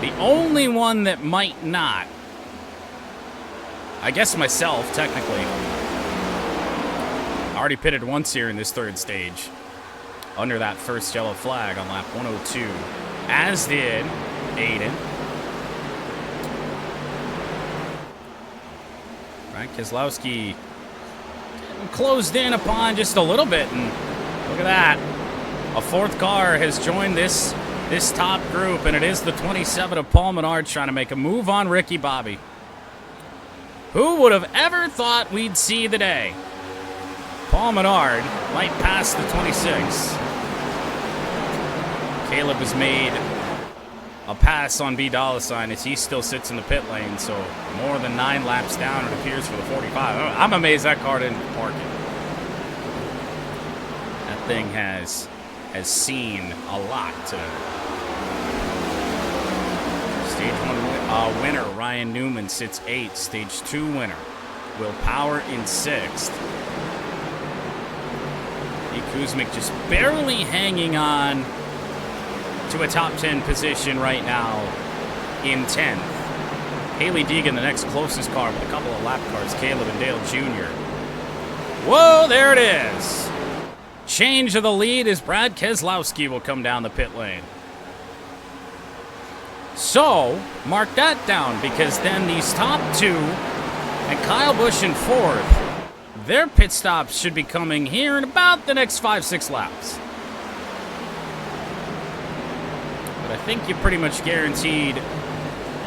The only one that might not, I guess myself, technically. I already pitted once here in this third stage, under that first yellow flag on lap 102, as did Aiden. Right, Keselowski closed in upon just a little bit, and look at that. A 4th car has joined this top group, and it is the 27 of Paul Menard trying to make a move on Ricky Bobby. Who would have ever thought we'd see the day? Paul Menard might pass the 26. Caleb has made a pass on B dollar sign as he still sits in the pit lane, so more than 9 laps down, it appears, for the 45. I'm amazed that car didn't park it. That thing has seen a lot today. Stage 1 winner Ryan Newman sits 8th. Stage 2 winner Will Power in 6th. Kuzmic just barely hanging on to a top 10 position right now in 10th. Haley Deegan, the next closest car with a couple of lap cars, Caleb and Dale Jr. Whoa, there it is. Change of the lead as Brad Keselowski will come down the pit lane. So, mark that down, because then these top 2 and Kyle Busch in 4th, their pit stops should be coming here in about the next 5-6 laps. But I think you pretty much guaranteed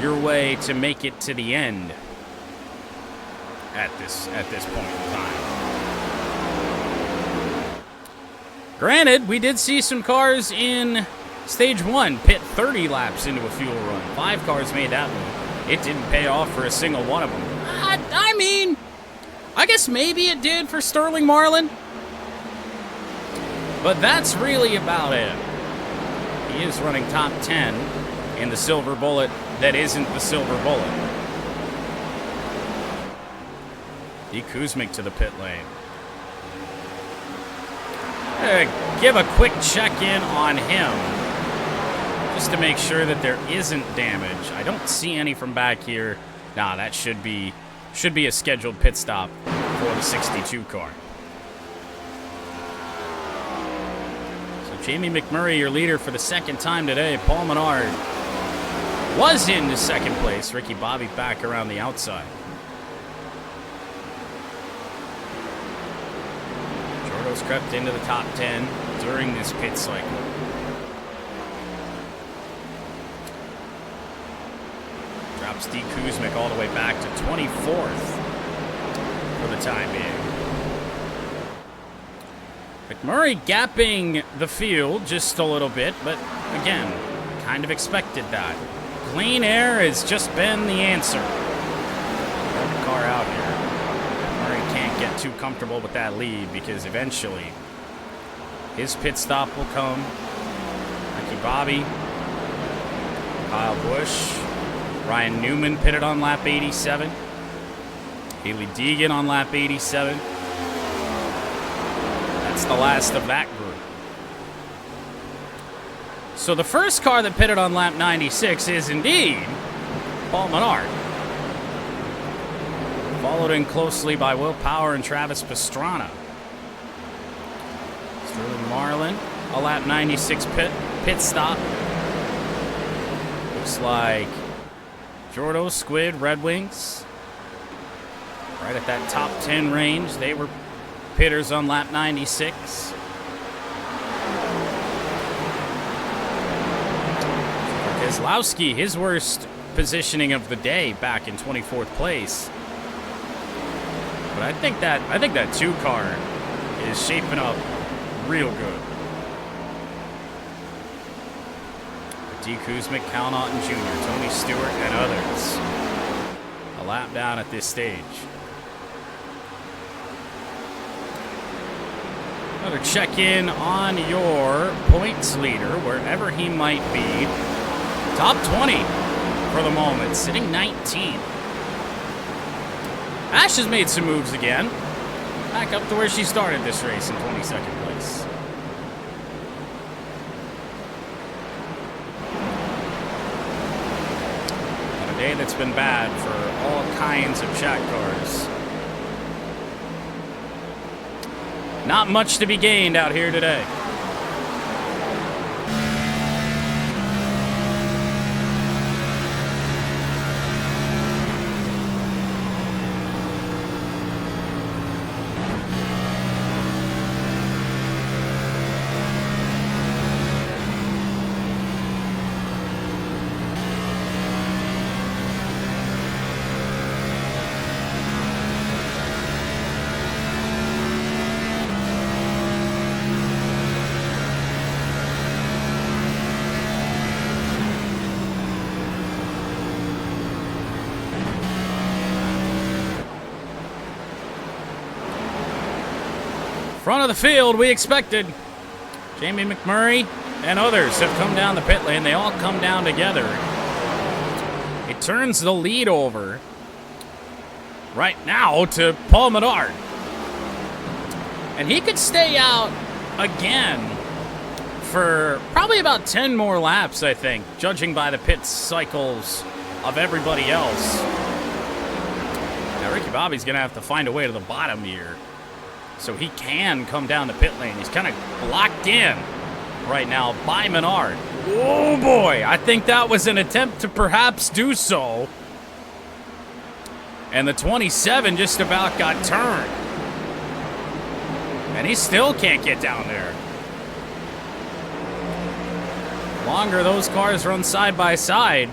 your way to make it to the end at this point in time. Granted, we did see some cars in Stage 1 pit 30 laps into a fuel run. 5 cars made that one. It didn't pay off for a single one of them. I mean, I guess maybe it did for Sterling Marlin. But that's really about it. He is running top 10 in the Silver Bullet that isn't the Silver Bullet. D. Kuzmic to the pit lane. Give a quick check-in on him, just to make sure that there isn't damage. I don't see any from back here. Nah, that should be a scheduled pit stop for the 62 car. So Jamie McMurray, your leader for the second time today. Paul Menard was into second place. Ricky Bobby back around the outside. Jordo's crept into the top 10 during this pit cycle. Drops D. Kuzmic all the way back to 24th for the time being. McMurray gapping the field just a little bit, but again, kind of expected that. Clean air has just been the answer. Got the car out here. Murray can't get too comfortable with that lead because eventually his pit stop will come. Ricky Bobby, Kyle Busch, Ryan Newman pitted on lap 87. Haley Deegan on lap 87. That's the last of that group. So the first car that pitted on lap 96 is indeed Paul Menard. Followed in closely by Will Power and Travis Pastrana. Sterling Marlin, a lap 96 pit stop. Looks like Jordo, Squid, Red Wings. Right at that top 10 range. They were pitters on lap 96. Keselowski, his worst positioning of the day back in 24th place. But I think that 2 car is shaping up real good. D. Kuzmic, Cal Naughton Jr., Tony Stewart, and others. A lap down at this stage. Another check-in on your points leader, wherever he might be. Top 20 for the moment, sitting 19th. Ash has made some moves again. Back up to where she started this race in 22nd place. On a day that's been bad for all kinds of chat cars. Not much to be gained out here today. Front of the field, we expected. Jamie McMurray and others have come down the pit lane. They all come down together. It turns the lead over right now to Paul Menard. And he could stay out again for probably about 10 more laps, I think, judging by the pit cycles of everybody else. Now, Ricky Bobby's going to have to find a way to the bottom here, so he can come down the pit lane. He's kind of blocked in right now by Menard. Oh boy, I think that was an attempt to perhaps do so. And the 27 just about got turned. And he still can't get down there. Longer those cars run side by side,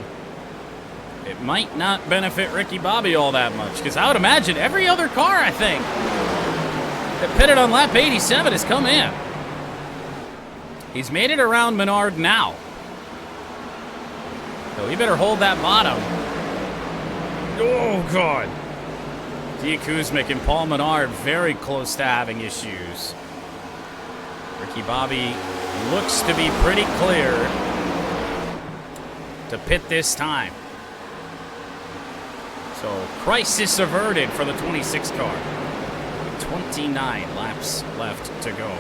it might not benefit Ricky Bobby all that much, because I would imagine every other car, I think, that pitted on lap 87 has come in. He's made it around Menard now. So he better hold that bottom. Oh, God. D. Kuzmic and Paul Menard very close to having issues. Ricky Bobby looks to be pretty clear to pit this time. So crisis averted for the 26 car. 29 laps left to go.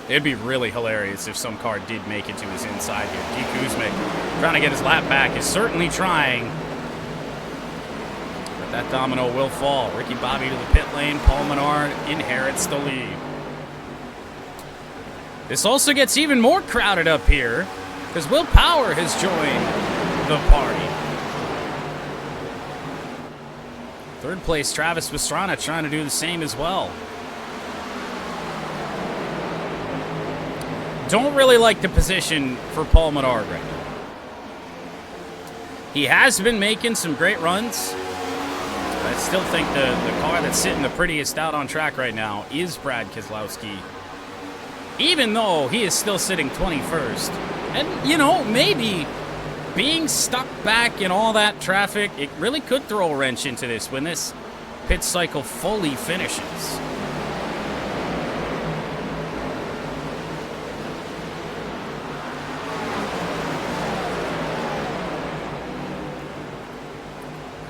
It'd be really hilarious if some car did make it to his inside here. D. Kuzmic, trying to get his lap back, is certainly trying. But that domino will fall. Ricky Bobby to the pit lane. Paul Menard inherits the lead. This also gets even more crowded up here, because Will Power has joined the party. Third place, Travis Pastrana trying to do the same as well. don't really like the position for Paul Menard right now. He has been making some great runs. I still think the car that's sitting the prettiest out on track right now is Brad Keselowski, even though he is still sitting 21st. And, you know, maybe being stuck back in all that traffic, it really could throw a wrench into this when this pit cycle fully finishes.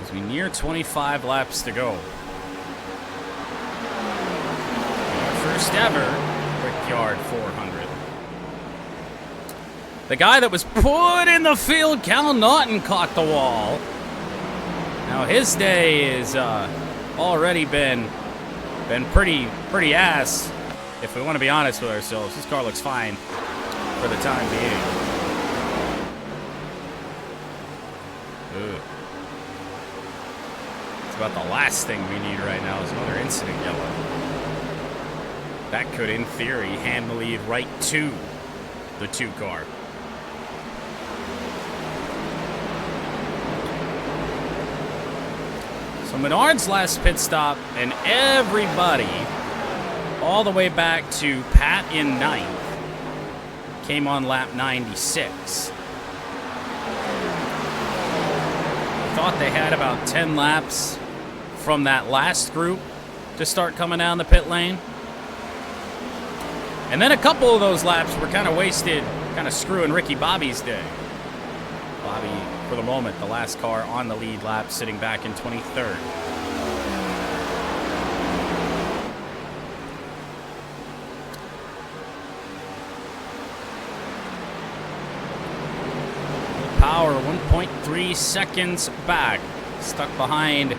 As we near 25 laps to go. Our first ever Brickyard 400. The guy that was put in the field, Cal Naughton, caught the wall. Now his day is already been pretty ass. If we want to be honest with ourselves, this car looks fine for the time being. Ugh. It's about the last thing we need right now is another incident yellow. That could, in theory, hand the lead right to the 2 car. So Menard's last pit stop, and everybody, all the way back to Pat in 9th, came on lap 96. I thought they had about 10 laps from that last group to start coming down the pit lane. And then a couple of those laps were kind of wasted, kind of screwing Ricky Bobby's day. Bobby, for the moment, the last car on the lead lap, sitting back in 23rd. Power 1.3 seconds back. Stuck behind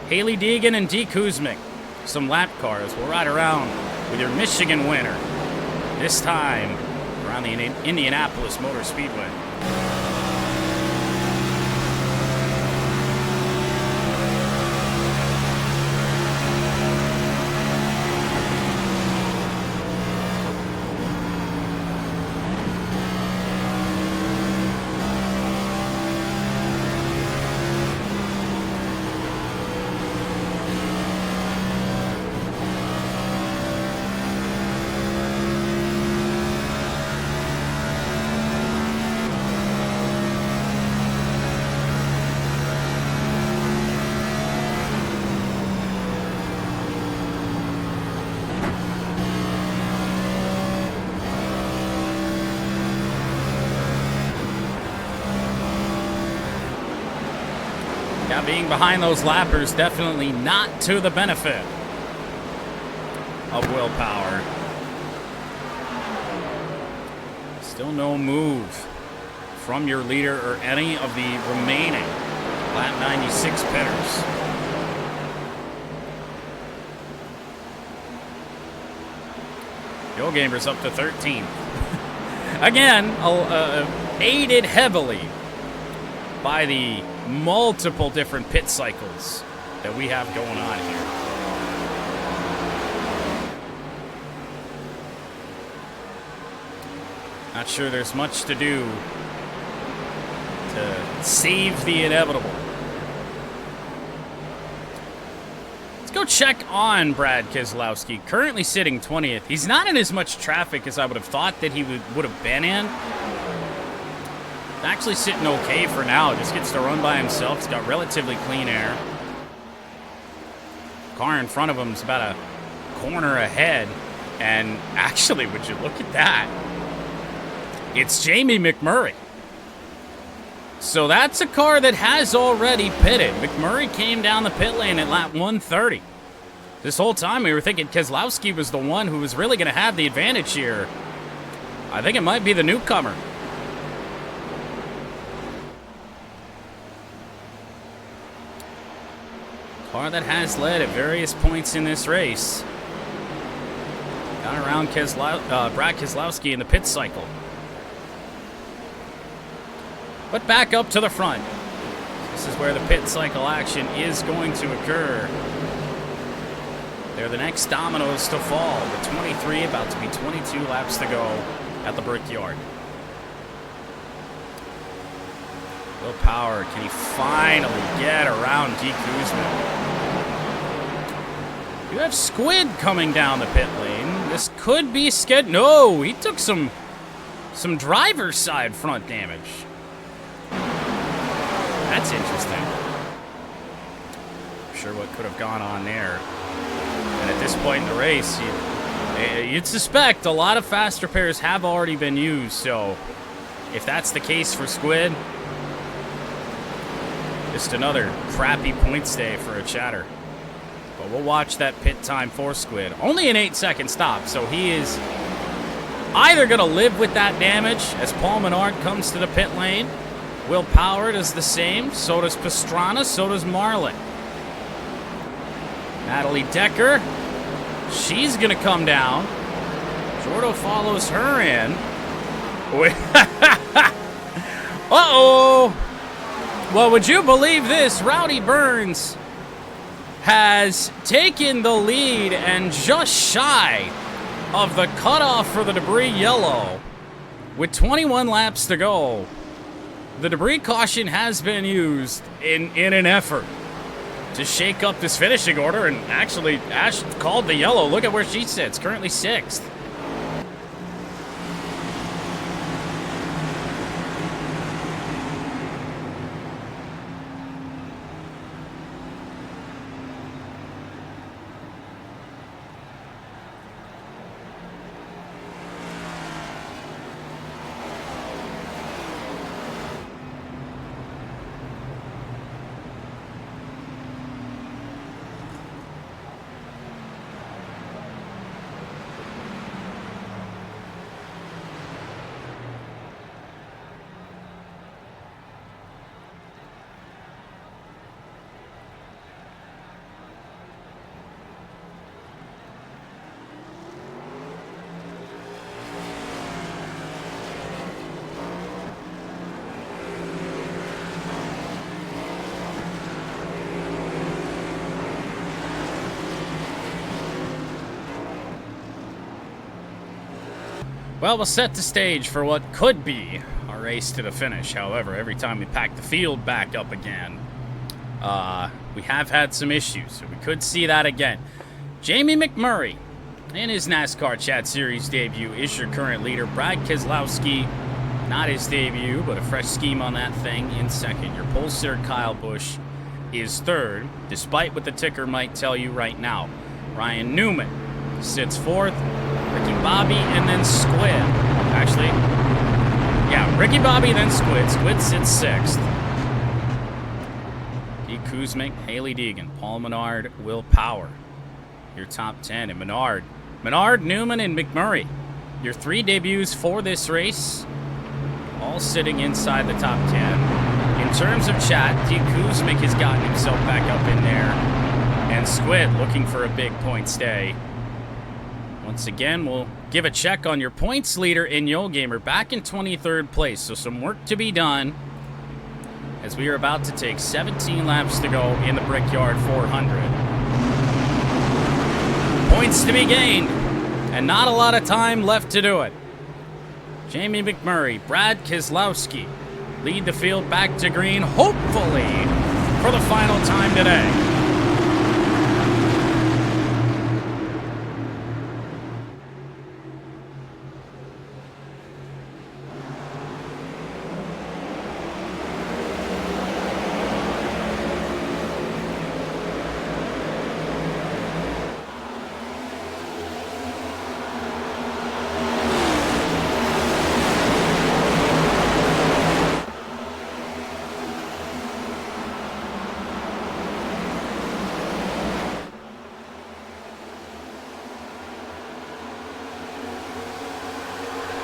Haley Deegan and D. Kuzmic. Some lap cars will ride around with your Michigan winner. This time around the Indianapolis Motor Speedway. Yeah, being behind those lappers definitely not to the benefit of willpower. Still no move from your leader or any of the remaining lap 96 pitters. Joe Gamer's up to 13th. Again, aided heavily by the multiple different pit cycles that we have going on here. Not sure there's much to do to save the inevitable. Let's go check on Brad Keselowski, currently sitting 20th. He's not in as much traffic as I would have thought that he would have been in. Actually sitting okay for now. Just gets to run by himself. He's got relatively clean air. Car in front of him is about a corner ahead. And actually, would you look at that? It's Jamie McMurray. So that's a car that has already pitted. McMurray came down the pit lane at lap 130. This whole time we were thinking Keselowski was the one who was really going to have the advantage here. I think it might be the newcomer. Car that has led at various points in this race. Got around Brad Keselowski in the pit cycle. But back up to the front. This is where the pit cycle action is going to occur. They're the next dominoes to fall. With 23 about to be 22 laps to go at the Brickyard. Will Power, can he finally get around D. Kuzma? You have Squid coming down the pit lane. This could be No, he took some driver's side front damage. That's interesting. I'm sure what could have gone on there. And at this point in the race, you'd suspect a lot of fast repairs have already been used. So if that's the case for Squid, just another crappy points day for a chatter. But we'll watch that pit time for Squid. Only an 8-second stop, so he is either going to live with that damage as Paul Menard comes to the pit lane. Will Power does the same. So does Pastrana. So does Marlin. Natalie Decker, she's going to come down. Jordo follows her in. Uh-oh. Well, would you believe this? Rowdy Burns has taken the lead and just shy of the cutoff for the debris yellow with 21 laps to go. The debris caution has been used in an effort to shake up this finishing order, and actually Ash called the yellow. Look at where she sits, currently 6th. Well, we'll set the stage for what could be a race to the finish. However, every time we pack the field back up again, we have had some issues, so we could see that again. Jamie McMurray, in his NASCAR Chat Series debut, is your current leader. Brad Keselowski, not his debut, but a fresh scheme on that thing, in second. Your pole sitter, Kyle Busch, is third, despite what the ticker might tell you right now. Ryan Newman sits fourth. Ricky Bobby, and then Squid. Actually, yeah, Ricky Bobby, then Squid. Squid sits 6th. D. Kuzmic, Haley Deegan, Paul Menard, Will Power. Your top 10. And Menard, Newman, and McMurray. Your 3 debuts for this race, all sitting inside the top 10. In terms of chat, D. Kuzmic has gotten himself back up in there. And Squid looking for a big point stay. Once again, we'll give a check on your points leader in Yo Gamer, back in 23rd place. So some work to be done as we are about to take 17 laps to go in the Brickyard 400. Points to be gained, and not a lot of time left to do it. Jamie McMurray, Brad Keselowski lead the field back to green, hopefully for the final time today.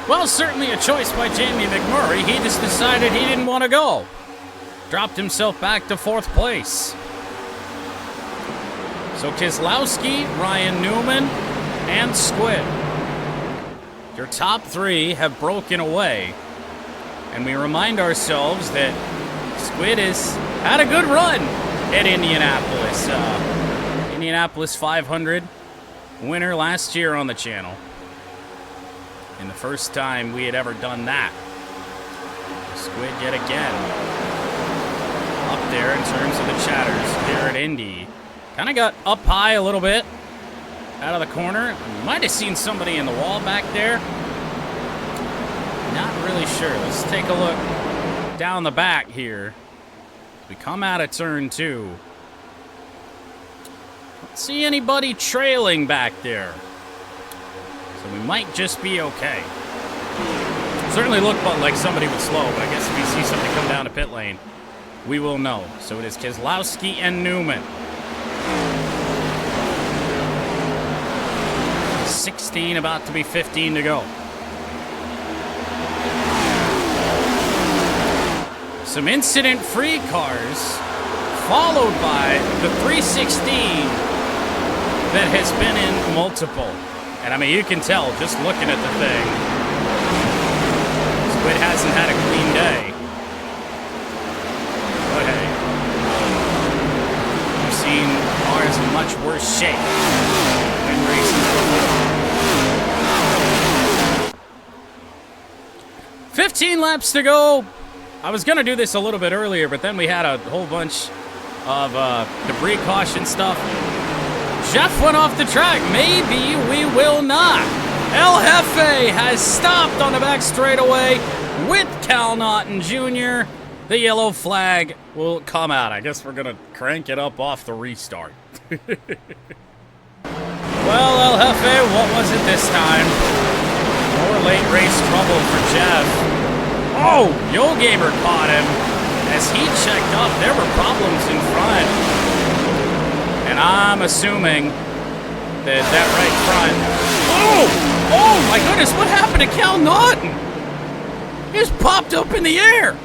Well, certainly a choice by Jamie McMurray. He just decided he didn't want to go. Dropped himself back to 4th place. So Keselowski, Ryan Newman, and Squid. Your top 3 have broken away. And we remind ourselves that Squid has had a good run at Indianapolis. Indianapolis 500 winner last year on the channel. And the first time we had ever done that. Squid yet again. Up there in terms of the chatters here at Indy. Kind of got up high a little bit. Out of the corner. Might have seen somebody in the wall back there. Not really sure. Let's take a look down the back here. We come out of turn 2. Don't see anybody trailing back there. So we might just be okay. Certainly looked like somebody would slow, but I guess if we see somebody come down to pit lane, we will know. So it is Keselowski and Newman. 16, about to be 15 to go. Some incident-free cars, followed by the 316 that has been in multiple. And I mean, you can tell just looking at the thing. Squid hasn't had a clean day. But hey, we've seen cars in much worse shape when races before. 15 laps to go. I was going to do this a little bit earlier, but then we had a whole bunch of debris caution stuff. Jeff went off the track. Maybe we will not. El Jefe has stopped on the back straightaway with Cal Naughton Jr. The yellow flag will come out. I guess we're going to crank it up off the restart. Well, El Jefe, what was it this time? More late race trouble for Jeff. Oh, Yo Gamer caught him as he checked up. There were problems in front. And I'm assuming that right front. Oh my goodness, what happened to Cal Naughton? He just popped up in the air.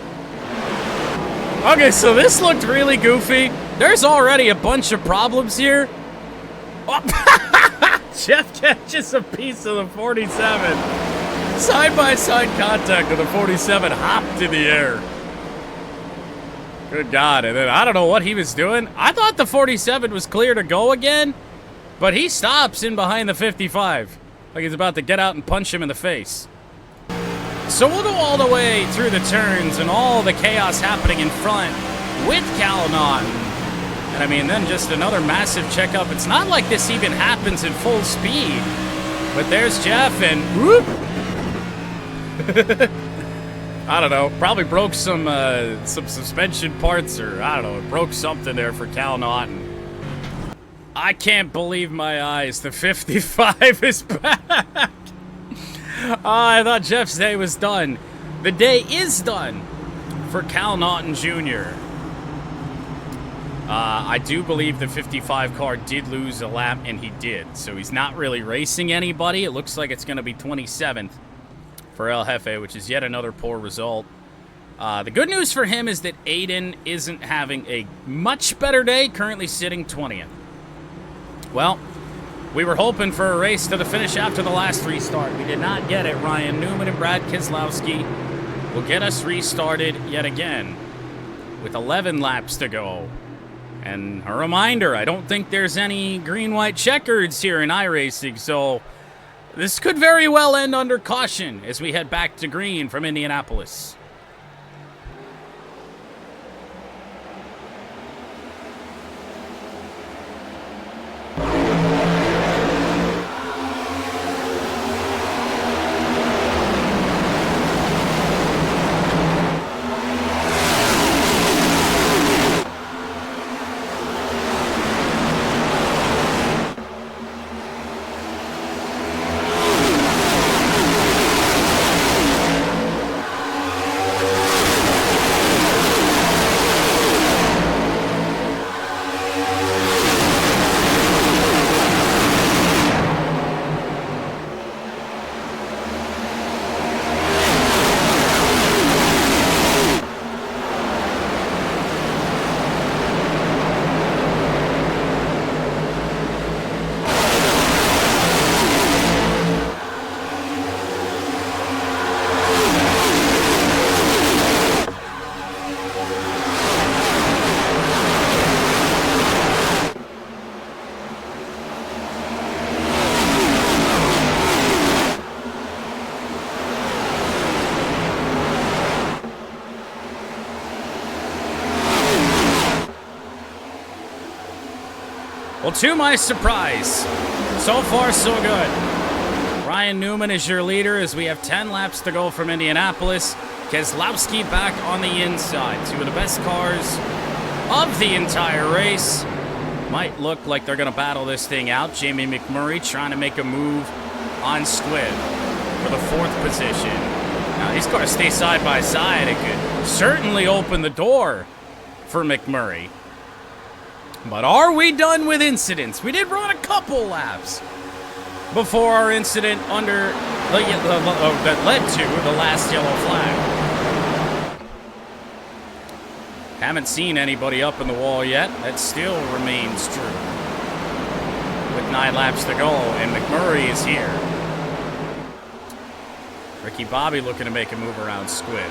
Okay, so this looked really goofy. There's already a bunch of problems here. Oh. Jeff catches a piece of the 47. Side-by-side contact with the 47 hopped in the air. Good God. And then I don't know what he was doing. I thought the 47 was clear to go again, but he stops in behind the 55. Like he's about to get out and punch him in the face. So we'll go all the way through the turns and all the chaos happening in front with Cal Naughton. And I mean, then just another massive checkup. It's not like this even happens in full speed. But there's Jeff and whoop. I don't know. Probably broke some suspension parts, or I don't know. Broke something there for Cal Naughton. I can't believe my eyes. The 55 is back. I thought Jeff's day was done. The day is done for Cal Naughton Jr. I do believe the 55 car did lose a lap, and he did. So he's not really racing anybody. It looks like it's going to be 27th. For El Jefe, which is yet another poor result. The good news for him is that Aiden isn't having a much better day, currently sitting 20th. Well, we were hoping for a race to the finish after the last restart. We did not get it. Ryan Newman and Brad Keselowski will get us restarted yet again with 11 laps to go. And a reminder, I don't think there's any green-white checkers here in iRacing, so this could very well end under caution as we head back to green from Indianapolis. Well, to my surprise, so far so good. Ryan Newman is your leader as we have 10 laps to go from Indianapolis. Keselowski back on the inside. Two of the best cars of the entire race. Might look like they're going to battle this thing out. Jamie McMurray trying to make a move on Squid for the 4th position. Now, these cars stay side by side. It could certainly open the door for McMurray. But are we done with incidents? We did run a couple laps before our incident under that led to the last yellow flag. Haven't seen anybody up in the wall yet. That still remains true. With 9 laps to go, and McMurray is here. Ricky Bobby looking to make a move around Squid.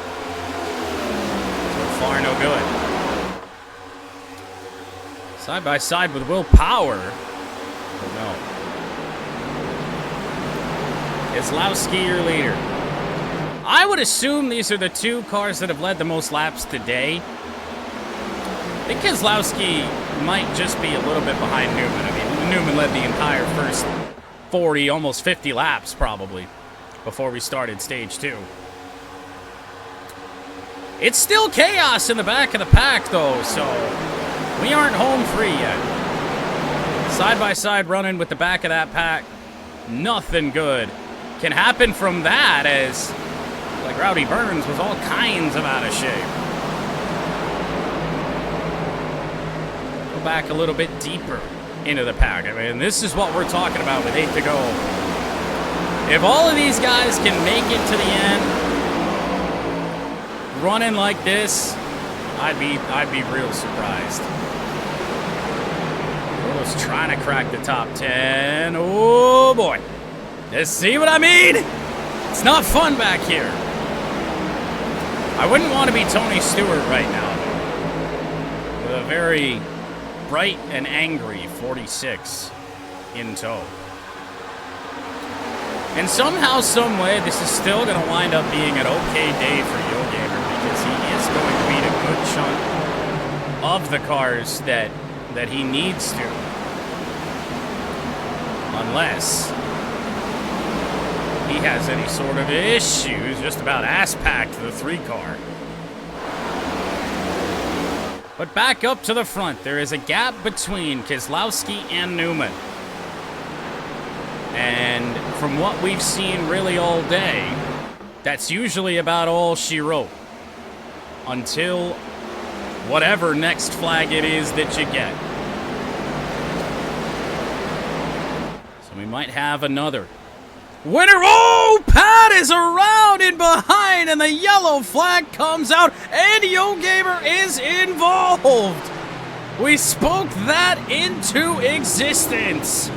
So far, no good. Side by side with Will Power. Oh, no. Keselowski, your leader. I would assume these are the 2 cars that have led the most laps today. I think Keselowski might just be a little bit behind Newman. I mean, Newman led the entire first 40, almost 50 laps probably before we started stage 2. It's still chaos in the back of the pack though, so we aren't home free yet. Side by side running with the back of that pack. Nothing good can happen from that, as like Rowdy Burns was all kinds of out of shape. Back a little bit deeper into the pack. I mean, this is what we're talking about with 8 to go. If all of these guys can make it to the end running like this, I'd be real surprised. Rolo's trying to crack the top 10. Oh boy. Just see what I mean? It's not fun back here. I wouldn't want to be Tony Stewart right now, with a very bright and angry 46 in tow. And somehow, some way, this is still going to wind up being an okay day for Yo Gamer, because he is going to beat a good chunk of the cars that he needs to. Unless he has any sort of issues, just about ass-packed the 3-car. But back up to the front, there is a gap between Keselowski and Newman. And from what we've seen really all day, that's usually about all she wrote. Until whatever next flag it is that you get. So we might have another winner. Oh, Pat is around and behind, and the yellow flag comes out, and Yo Gamer is involved. We spoke that into existence.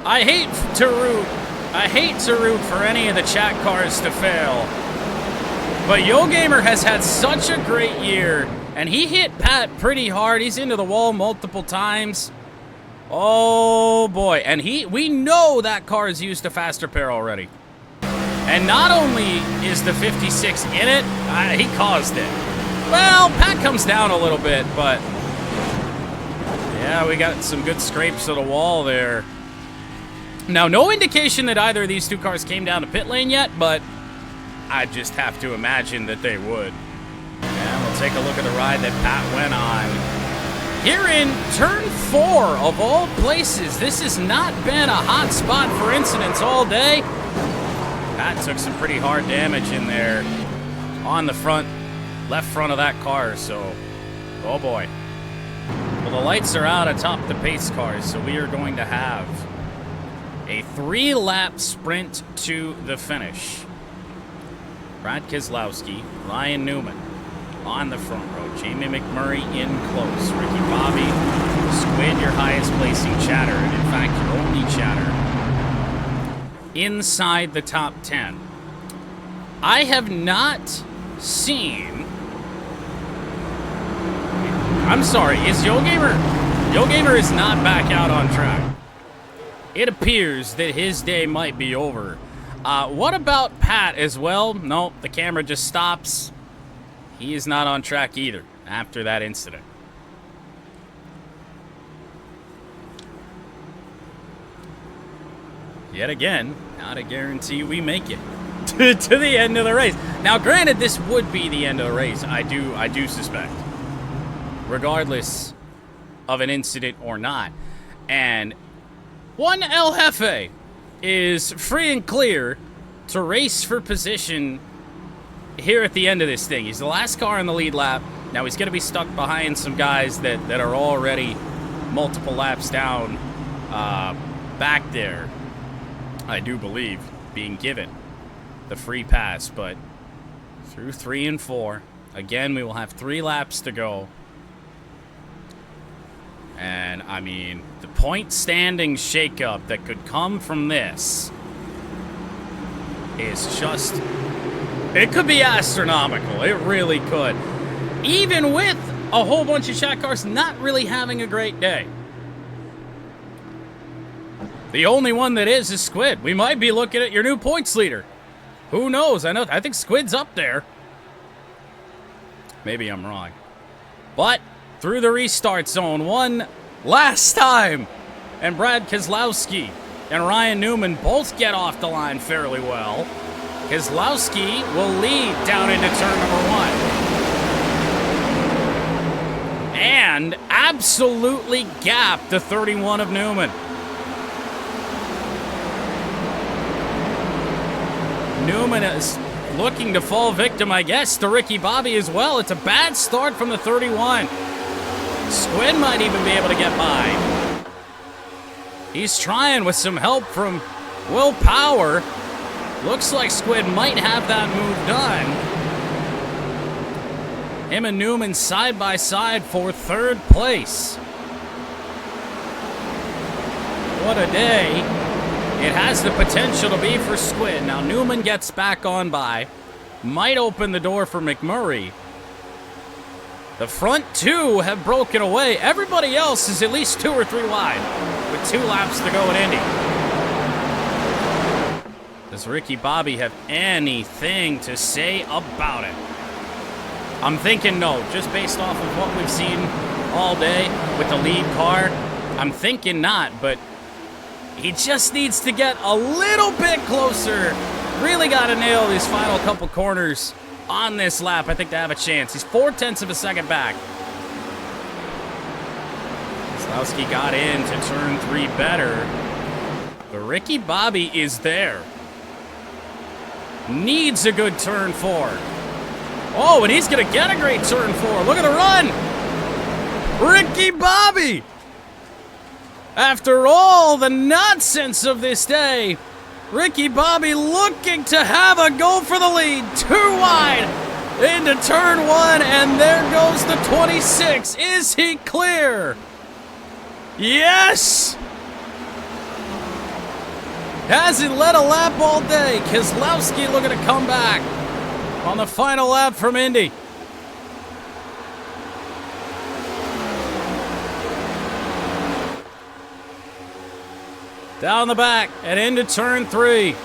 I hate to root for any of the chat cars to fail, but Yo Gamer has had such a great year, and he hit Pat pretty hard. He's into the wall multiple times. Oh boy, and we know that car has used a faster pair already. And not only is the 56 in it, he caused it. Well, Pat comes down a little bit, but yeah, we got some good scrapes of the wall there. Now, no indication that either of these 2 cars came down to pit lane yet, but I just have to imagine that they would. And we'll take a look at the ride that Pat went on. Here in turn 4 of all places, this has not been a hot spot for incidents all day. Pat took some pretty hard damage in there on the left front of that car, so, oh boy. Well, the lights are out atop the pace cars, so we are going to have a 3-lap sprint to the finish. Brad Keselowski, Ryan Newman on the front row. Jamie McMurray in close. Ricky Bobby, Squid, your highest placing chatter, and in fact, your only chatter, inside the top 10. I have not seen... I'm sorry, is Yo Gamer... Yo Gamer is not back out on track. It appears that his day might be over. What about Pat as well? Nope, the camera just stops. He is not on track either after that incident. yet again, not a guarantee we make it to the end of the race. Now, granted, this would be the end of the race. I do suspect, regardless of an incident or not. And one El Jefe is free and clear to race for position here at the end of this thing. He's the last car in the lead lap. Now he's going to be stuck behind some guys that are already multiple laps down back there, I do believe, being given the free pass. But through 3 and 4, again, we will have 3 laps to go. And, I mean, the point standing shakeup that could come from this is just... it could be astronomical. It really could. Even with a whole bunch of shot cars not really having a great day. The only one that is Squid. We might be looking at your new points leader. Who knows? I think Squid's up there. Maybe I'm wrong. But through the restart zone one last time. And Brad Keselowski and Ryan Newman both get off the line fairly well. Keselowski will lead down into turn number 1. And absolutely gap the 31 of Newman. Newman is looking to fall victim, I guess, to Ricky Bobby as well. It's a bad start from the 31. Squid might even be able to get by. He's trying with some help from Will Power. Looks like Squid might have that move done. Him and Newman side by side for 3rd place. What a day it has the potential to be for Squid. Now Newman gets back on by. Might open the door for McMurray. The front 2 have broken away. Everybody else is at least 2 or 3 wide with 2 laps to go in Indy. Does Ricky Bobby have anything to say about it? I'm thinking no, just based off of what we've seen all day with the lead car. I'm thinking not, but he just needs to get a little bit closer. Really got to nail these final couple corners on this lap, I think, to have a chance. He's 0.4 of a second back. Keselowski got into turn 3 better, but Ricky Bobby is there. Needs a good turn 4. Oh, and he's going to get a great turn 4. Look at the run. Ricky Bobby. After all the nonsense of this day, Ricky Bobby looking to have a go for the lead. 2 wide into turn 1, and there goes the 26. Is he clear? Yes! Hasn't led a lap all day. Keselowski looking to come back on the final lap from Indy. Down the back and into turn 3.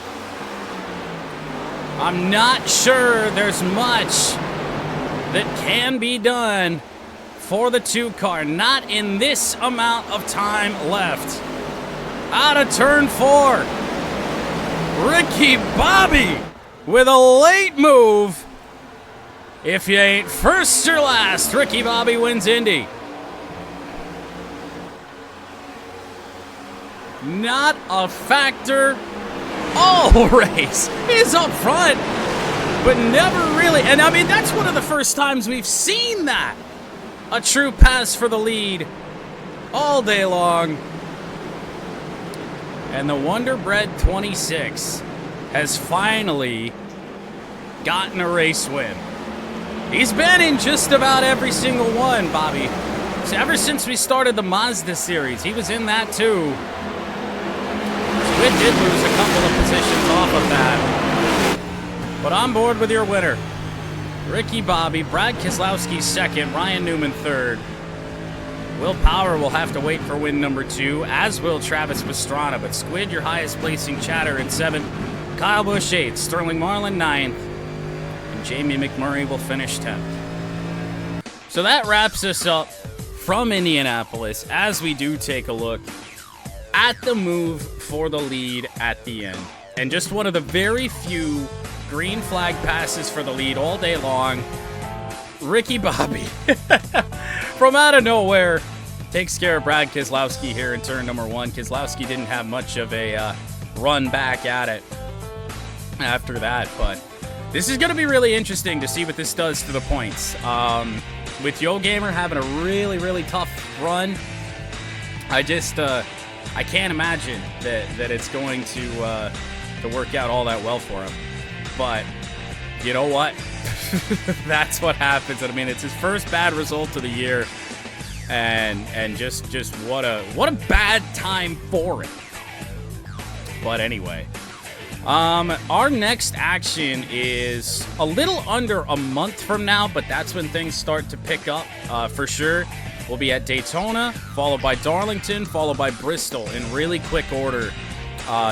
I'm not sure there's much that can be done for the 2 car. Not in this amount of time left. Out of turn 4. Ricky Bobby with a late move. If you ain't first or last, Ricky Bobby wins Indy. Not a factor all race. He's up front, but never really. And I mean, that's one of the first times we've seen that. A true pass for the lead all day long. And the Wonder Bread 26 has finally gotten a race win. He's been in just about every single one, Bobby. So ever since we started the Mazda series, he was in that too. Squid did lose a couple of positions off of that. But on board with your winner. Ricky Bobby, Brad Keselowski 2nd, Ryan Newman 3rd. Will Power will have to wait for win number 2, as will Travis Pastrana. But Squid, your highest placing chatter in 7th. Kyle Busch 8th, Sterling Marlin 9th, and Jamie McMurray will finish 10th. So that wraps us up from Indianapolis as we do take a look at the move for the lead at the end. And just one of the very few green flag passes for the lead all day long. Ricky Bobby, from out of nowhere, takes care of Brad Keselowski here in turn number 1. Keselowski didn't have much of a run back at it after that, but this is going to be really interesting to see what this does to the points. With Yo Gamer having a really, really tough run, I can't imagine that it's going to work out all that well for him. But you know what? That's what happens. I mean, it's his first bad result of the year, and just what a bad time for it. But anyway, our next action is a little under a month from now, but that's when things start to pick up for sure. We'll be at Daytona, followed by Darlington, followed by Bristol in really quick order.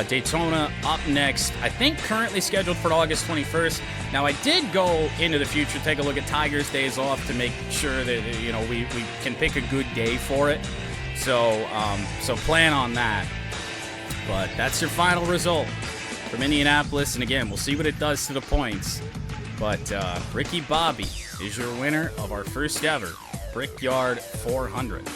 Daytona up next, I think currently scheduled for August 21st. Now, I did go into the future, take a look at Tiger's days off to make sure that, you know, we can pick a good day for it. So plan on that. But that's your final result from Indianapolis. And again, we'll see what it does to the points. But Ricky Bobby is your winner of our first ever Brickyard 400.